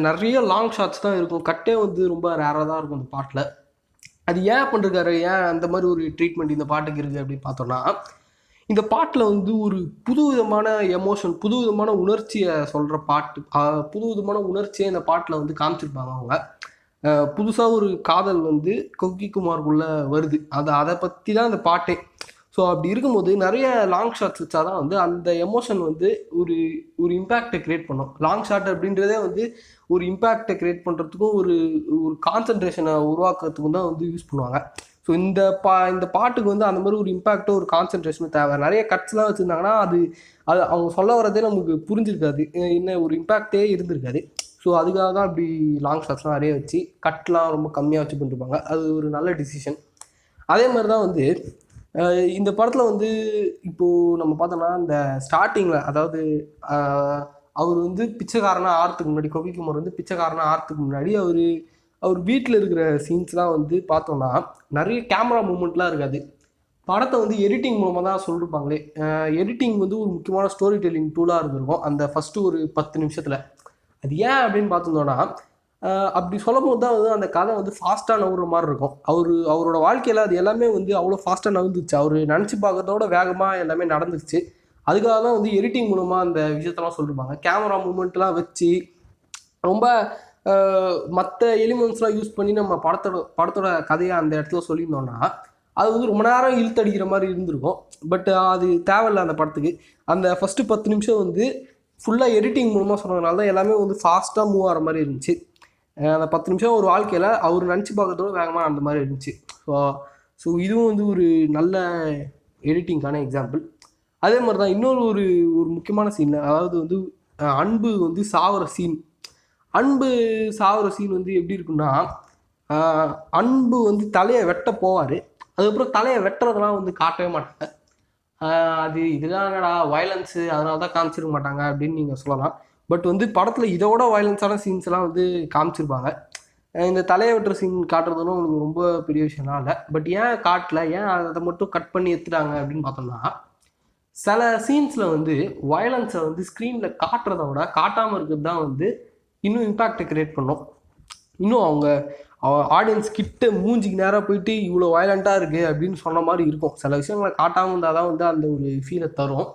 நிறைய லாங் ஷாட்ஸ் தான் இருக்கும். கட்டே வந்து ரொம்ப ரேராக தான் இருக்கும் இந்த பாட்டில். அது ஏன் பண்ணிருக்காரு, ஏன் அந்த மாதிரி ஒரு ட்ரீட்மெண்ட் இந்த பாட்டுக்கு இருக்குது அப்படின்னு பார்த்தோன்னா, இந்த பாட்டில் வந்து ஒரு புது விதமான எமோஷன், புது விதமான உணர்ச்சியை சொல்கிற பாட்டு, புது விதமான உணர்ச்சியை இந்த பாட்டில் வந்து காமிச்சிருப்பாங்க அவங்க. புதுசாக ஒரு காதல் வந்து கொக்கி குமாருக்குள்ளே வருது, அதை பற்றி தான் அந்த பாட்டே. ஸோ அப்படி இருக்கும்போது நிறைய லாங் ஷாட்ஸ் வச்சா தான் வந்து அந்த எமோஷன் வந்து ஒரு ஒரு இம்பேக்டை க்ரியேட் பண்ணும். லாங் ஷாட் அப்படின்றதே வந்து ஒரு இம்பேக்டை க்ரியேட் பண்ணுறதுக்கும் ஒரு ஒரு கான்சன்ட்ரேஷனை உருவாக்குறதுக்கும் தான் வந்து யூஸ் பண்ணுவாங்க. ஸோ இந்த பாட்டுக்கு வந்து அந்த மாதிரி ஒரு இம்பேக்டோ ஒரு கான்சன்ட்ரேஷனும் தேவை. நிறைய கட்ஸ்லாம் வச்சுருந்தாங்கன்னா அது அவங்க சொல்ல வரதே நமக்கு புரிஞ்சிருக்காது, என்ன ஒரு இம்பேக்டே இருந்திருக்காது. ஸோ அதுக்காக தான் அப்படி லாங் ஷாட்ஸ்லாம் நிறைய வச்சு கட்லாம் ரொம்ப கம்மியாக வச்சு பண்ணிருப்பாங்க. அது ஒரு நல்ல டிசிஷன். அதே மாதிரி தான் வந்து இந்த படத்தில் வந்து இப்போது நம்ம பார்த்தோம்னா இந்த ஸ்டார்டிங்கில், அதாவது அவர் வந்து பிச்சைக்காரனாக ஆறதுக்கு முன்னாடி, கொவிக்குமார் வந்து பிச்சைக்காரனாக ஆறதுக்கு முன்னாடி அவர் வீட்டில் இருக்கிற சீன்ஸ்லாம் வந்து பார்த்தோம்னா நிறைய கேமரா மூமெண்ட்லாம் இருக்காது. படத்தை வந்து எடிட்டிங் மூலமாக தான் சொல்லியிருப்பாங்களே. எடிட்டிங் வந்து ஒரு முக்கியமான ஸ்டோரி டெல்லிங் டூலாக இருந்திருக்கும் அந்த ஃபஸ்ட்டு ஒரு 10 நிமிஷத்தில். அது ஏன் அப்படின்னு பார்த்துருந்தோன்னா, அப்படி சொல்லும் போது தான் வந்து அந்த கதை வந்து ஃபாஸ்ட்டாக நகர்ற மாதிரி இருக்கும். அவரோட வாழ்க்கையில் அது எல்லாமே வந்து அவ்வளோ ஃபாஸ்ட்டாக நகர்ந்துச்சு. அவர் நினச்சி பார்க்கறதோட வேகமாக எல்லாமே நடந்துச்சு. அதுக்காக தான் வந்து எடிட்டிங் மூலமாக அந்த விஷயத்தெல்லாம் சொல்லியிருப்பாங்க. கேமரா மூமெண்ட்லாம் வச்சு ரொம்ப மற்ற எலிமெண்ட்ஸ்லாம் யூஸ் பண்ணி நம்ம படத்தோட கதையை அந்த இடத்துல சொல்லியிருந்தோன்னா அது வந்து ரொம்ப நேரம் இழுத்தடிக்கிற மாதிரி இருந்திருக்கும். பட் அது தேவையில்லை அந்த படத்துக்கு. அந்த ஃபஸ்ட்டு 10 நிமிஷம் வந்து ஃபுல்லாக எடிட்டிங் மூலமாக சொன்னதுனால தான் எல்லாமே வந்து ஃபாஸ்ட்டாக மூவ் ஆகிற மாதிரி இருந்துச்சு. அந்த 10 நிமிஷம் ஒரு வாழ்க்கையில் அவர் நினச்சி பார்க்கறதோட வேகமாக அந்த மாதிரி இருந்துச்சு. ஸோ ஸோ இதுவும் வந்து ஒரு நல்ல எடிட்டிங்கான எக்ஸாம்பிள். அதே மாதிரி தான் இன்னொரு ஒரு ஒரு முக்கியமான சீன், அதாவது வந்து அன்பு வந்து சாவர சீன். அன்பு சாவர சீன் வந்து எப்படி இருக்குன்னா, அன்பு வந்து தலையை வெட்ட போவார். அதுக்கப்புறம் தலையை வெட்டுறதெல்லாம் வந்து காட்டவே மாட்டாங்க. அது இதுதானடா வயலன்ஸு, அதனால தான் காமிச்சிருக்க மாட்டாங்க அப்படின்னு நீங்கள் சொல்லலாம். பட் வந்து படத்தில் இதோட வயலன்ஸான சீன்ஸ்லாம் வந்து காமிச்சிருப்பாங்க. இந்த தலையை வெட்டுற சீன் காட்டுறதுன்னு உங்களுக்கு ரொம்ப பெரிய விஷயம்லாம் இல்லை. பட் ஏன் காட்டல, ஏன் அதை மட்டும் கட் பண்ணி எடுத்துட்டாங்க அப்படின்னு பார்த்தோம்னா, சில சீன்ஸில் வந்து வயலன்ஸை வந்து ஸ்க்ரீனில் காட்டுறத விட காட்டாமல் இருக்கிறது தான் வந்து இன்னும் இம்பேக்டை க்ரியேட் பண்ணும். இன்னும் அவங்க ஆடியன்ஸ் கிட்ட மூஞ்சிக்கு நேராக போயிட்டு இவ்வளோ வயலண்ட்டாக இருக்குது அப்படின்னு சொன்ன மாதிரி இருக்கும். சில விஷயங்களை காட்டாமல் இருந்தால் தான் வந்து அந்த ஒரு ஃபீலை தரும்.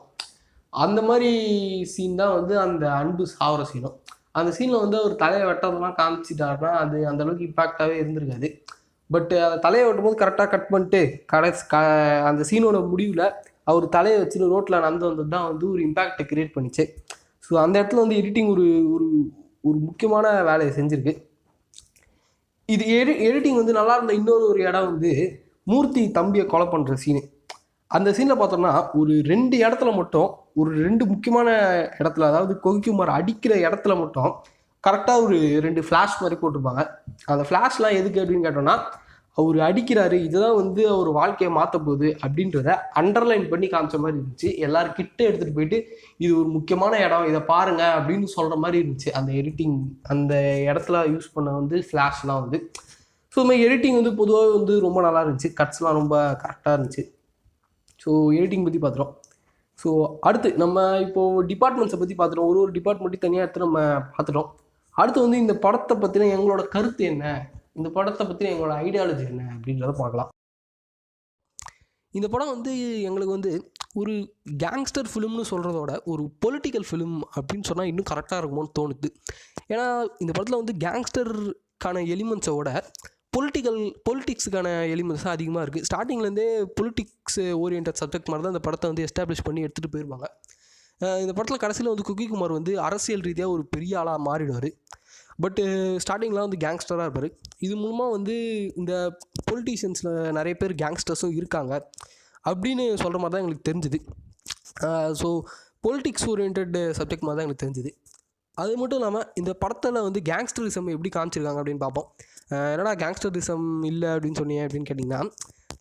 அந்த மாதிரி சீன் தான் வந்து அந்த அன்பு சாவர சீனும். அந்த சீனில் வந்து அவர் தலையை வெட்டதெல்லாம் காமிச்சிட்டாருன்னா அது அந்தளவுக்கு இம்பேக்டாகவே இருந்திருக்காது. பட் அந்த தலையை வெட்டும் போது கரெக்டாக கட் பண்ணிட்டு அந்த சீனோட முடிவில் அவர் தலையை வச்சுட்டு ரோட்டில் நடந்து வந்தது தான் வந்து ஒரு இம்பேக்டை க்ரியேட் பண்ணிச்சு. ஸோ அந்த இடத்துல வந்து எடிட்டிங் ஒரு ஒரு ஒரு முக்கியமான வேலையை செஞ்சுருக்கு. இது எடிட்டிங் வந்து நல்லா இருந்த இன்னொரு ஒரு இடம் வந்து மூர்த்தி தம்பியை கொலை பண்ணுற சீனு. அந்த சீனில் பார்த்தோம்னா ஒரு 2 இடத்துல மட்டும், ஒரு 2 முக்கியமான இடத்துல, அதாவது கொகிக்குமார் அடிக்கிற இடத்துல மட்டும் கரெக்டாக ஒரு 2 ஃப்ளாஷ் மாதிரி போட்டிருப்பாங்க. அந்த ஃப்ளாஷ்லாம் எதுக்கு அப்படின்னு கேட்டோம்னா, அவர் அடிக்கிறாரு, இதுதான் வந்து அவர் வாழ்க்கையை மாற்ற போகுது அப்படின்றத அண்டர்லைன் பண்ணி காமிச்ச மாதிரி இருந்துச்சு. எல்லாரும் கிட்ட எடுத்துகிட்டு போயிட்டு இது ஒரு முக்கியமான இடம், இதை பாருங்க அப்படின்னு சொல்கிற மாதிரி இருந்துச்சு அந்த எடிட்டிங். அந்த இடத்துல யூஸ் பண்ண வந்து ஃப்ளாஷ்லாம் வந்து ஸோ இந்த எடிட்டிங் வந்து பொதுவாக வந்து ரொம்ப நல்லா இருந்துச்சு. கட்ஸ்லாம் ரொம்ப கரெக்டாக இருந்துச்சு. ஸோ எடிட்டிங் பற்றி பார்த்துட்டோம். ஸோ அடுத்து நம்ம இப்போது டிபார்ட்மெண்ட்ஸை பற்றி பார்த்துட்டோம். ஒரு டிபார்ட்மெண்ட்டையும் தனியாக எடுத்து நம்ம பார்த்துட்டோம். அடுத்து வந்து இந்த படத்தை பற்றின எங்களோட கருத்து என்ன, இந்த படத்தை பற்றின எங்களோட ஐடியாலஜி என்ன அப்படின்றத பார்க்கலாம். இந்த படம் வந்து எங்களுக்கு வந்து ஒரு கேங்ஸ்டர் ஃபிலிம்னு சொல்கிறதோட ஒரு பொலிட்டிக்கல் ஃபிலிம் அப்படின்னு சொன்னால் இன்னும் கரெக்டாக இருக்குமோன்னு தோணுது. ஏன்னா இந்த படத்தில் வந்து கேங்ஸ்டருக்கான எலிமெண்ட்ஸோட பொலிட்டிக்ஸுக்கான எலிமெண்ட்ஸ் தான் அதிகமாக இருக்குது. ஸ்டார்டிங்லேருந்தே பொலிட்டிக்ஸ் ஓரியன்ட் சப்ஜெக்ட் மாதிரி தான் இந்த படத்தை வந்து எஸ்டாப்ளிஷ் பண்ணி எடுத்துகிட்டு போயிருப்பாங்க. இந்த படத்தில் கடைசியில் வந்து குக்கிக்குமார் வந்து அரசியல் ரீதியாக ஒரு பெரிய ஆளாக மாறிடுவார். பட்டு ஸ்டார்டிங்கில் வந்து கேங்ஸ்டராக இருப்பார். இது மூலமாக வந்து இந்த பொலிட்டீஷியன்ஸில் நிறைய பேர் கேங்ஸ்டர்ஸும் இருக்காங்க அப்படின்னு சொல்கிற மாதிரி தான் எங்களுக்கு தெரிஞ்சுது. ஸோ பொலிட்டிக்ஸ் ஓரியன்ட் சப்ஜெக்ட் மாதிரி தான் எங்களுக்கு தெரிஞ்சுது. அது மட்டும் இல்லாமல் இந்த படத்தில் வந்து கேங்ஸ்டரிசம் எப்படி காமிச்சிருக்காங்க அப்படின்னு பார்ப்போம். என்னடா கேங்ஸ்டரிசம் இல்லை அப்படின்னு சொன்னீங்க அப்படின்னு கேட்டிங்கன்னா,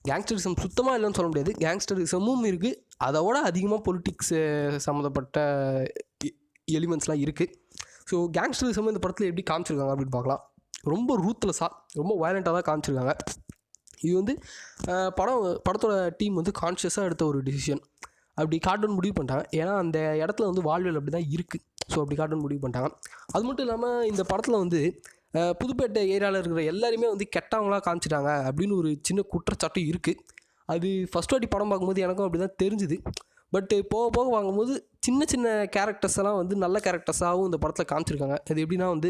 கேங்ஸ்டரிசம் சுத்தமாக இல்லைன்னு சொல்ல முடியாது. கேங்ஸ்டரிசமும் இருக்குது, அதோட அதிகமாக பொலிட்டிக்ஸ் சம்மந்தப்பட்ட எலிமெண்ட்ஸ்லாம் இருக்குது. ஸோ கேங்ஸ்டரிசம் இந்த படத்தில் எப்படி காமிச்சிருக்காங்க அப்படின்னு பார்க்கலாம். ரொம்ப ரூத்லெஸ்ஸாக, ரொம்ப வயலண்ட்டாக தான் காமிச்சிருக்காங்க. இது வந்து படத்தோட டீம் வந்து கான்ஷியஸாக எடுத்த ஒரு டிசிஷன். அப்படி கார்ட்டூன் முடிவு பண்ணிட்டாங்க. ஏன்னா அந்த இடத்துல வந்து வாழ்வியல் அப்படி தான் இருக்குது. ஸோ அப்படி கார்ட்டூன் முடிவு பண்ணிட்டாங்க. அது மட்டும் இல்லாமல் இந்த படத்தில் வந்து புதுப்பேட்டை ஏரியாவில் இருக்கிற எல்லாருமே வந்து கெட்டவங்களாக காமிச்சிட்டாங்க அப்படின்னு ஒரு சின்ன குற்றச்சாட்டு இருக்குது. அது ஃபஸ்ட் வாட்டி படம் பார்க்கும்போது எனக்கும் அப்படி தான் தெரிஞ்சுது. பட்டு போக போக வாங்கும்போது சின்ன சின்ன கேரக்டர்ஸ் எல்லாம் வந்து நல்ல கேரக்டர்ஸாகவும் இந்த படத்தில் காமிச்சிருக்காங்க. அது எப்படின்னா வந்து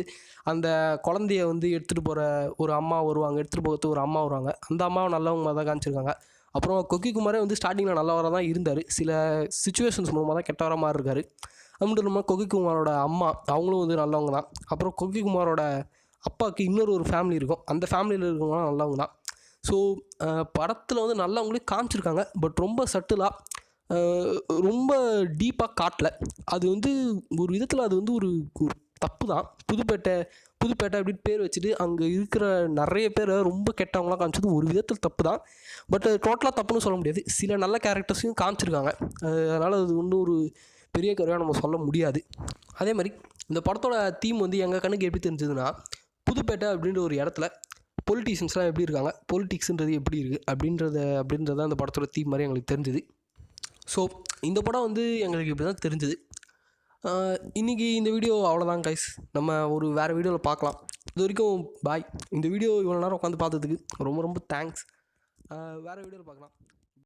அந்த குழந்தைய வந்து எடுத்துகிட்டு போகிற ஒரு அம்மா வருவாங்க, எடுத்துகிட்டு போகிறது ஒரு அம்மா வருவாங்க. அந்த அம்மாவை நல்லவங்க தான் காமிச்சிருக்காங்க. அப்புறம் கொக்கிக்குமாரே வந்து ஸ்டார்டிங்கில் நல்லவராக தான் இருந்தார். சில சுச்சுவேஷன்ஸ் மூலமாக தான் கெட்டவர மாதிரி இருக்கார். அது மட்டும் இல்லாமல் கொக்கிக்குமாரோட அம்மா அவங்களும் வந்து நல்லவங்க தான். அப்புறம் கொக்கிக்குமாரோட அப்பாவுக்கு இன்னொரு ஒரு ஃபேமிலி இருக்கும், அந்த ஃபேமிலியில் இருக்கிறவங்களாம் நல்லவங்க தான். ஸோ படத்தில் வந்து நல்லவங்களையும் காமிச்சிருக்காங்க. பட் ரொம்ப சட்டிலாக, ரொம்ப டீப்பாக காட்டல. அது வந்து ஒரு விதத்தில் அது வந்து ஒரு தப்பு தான். புதுப்பேட்டை அப்படின்னு பேர் வச்சுட்டு அங்கே இருக்கிற நிறைய பேரை ரொம்ப கெட்டவங்களாம் காமிச்சது ஒரு விதத்தில் தப்பு தான். பட் டோட்டலாக தப்புன்னு சொல்ல முடியாது. சில நல்ல கேரக்டர்ஸையும் காமிச்சிருக்காங்க. அதனால் அது ஒன்றும் ஒரு பெரிய குறையாக நம்ம சொல்ல முடியாது. அதே மாதிரி இந்த படத்தோட தீம் வந்து எங்கள் கண்ணுக்கு எப்படி தெரிஞ்சதுன்னா, புதுப்பேட்டை அப்படின்ற ஒரு இடத்துல பொலிட்டீஷியன்ஸ்லாம் எப்படி இருக்காங்க, பொலிட்டிக்ஸ்ன்றது எப்படி இருக்குது அப்படின்றத அந்த படத்தோட தீம் மாதிரி எங்களுக்கு தெரிஞ்சுது. ஸோ இந்த படம் வந்து எங்களுக்கு இப்படி தான் தெரிஞ்சுது. இன்றைக்கி இந்த வீடியோ அவ்வளோதான் கைஸ். நம்ம ஒரு வேறு வீடியோவில் பார்க்கலாம். இது வரைக்கும் பாய். இந்த வீடியோ இவ்வளோ நேரம் உட்காந்து பார்த்ததுக்கு ரொம்ப ரொம்ப தேங்க்ஸ். வேறு வீடியோவில் பார்க்கலாம்.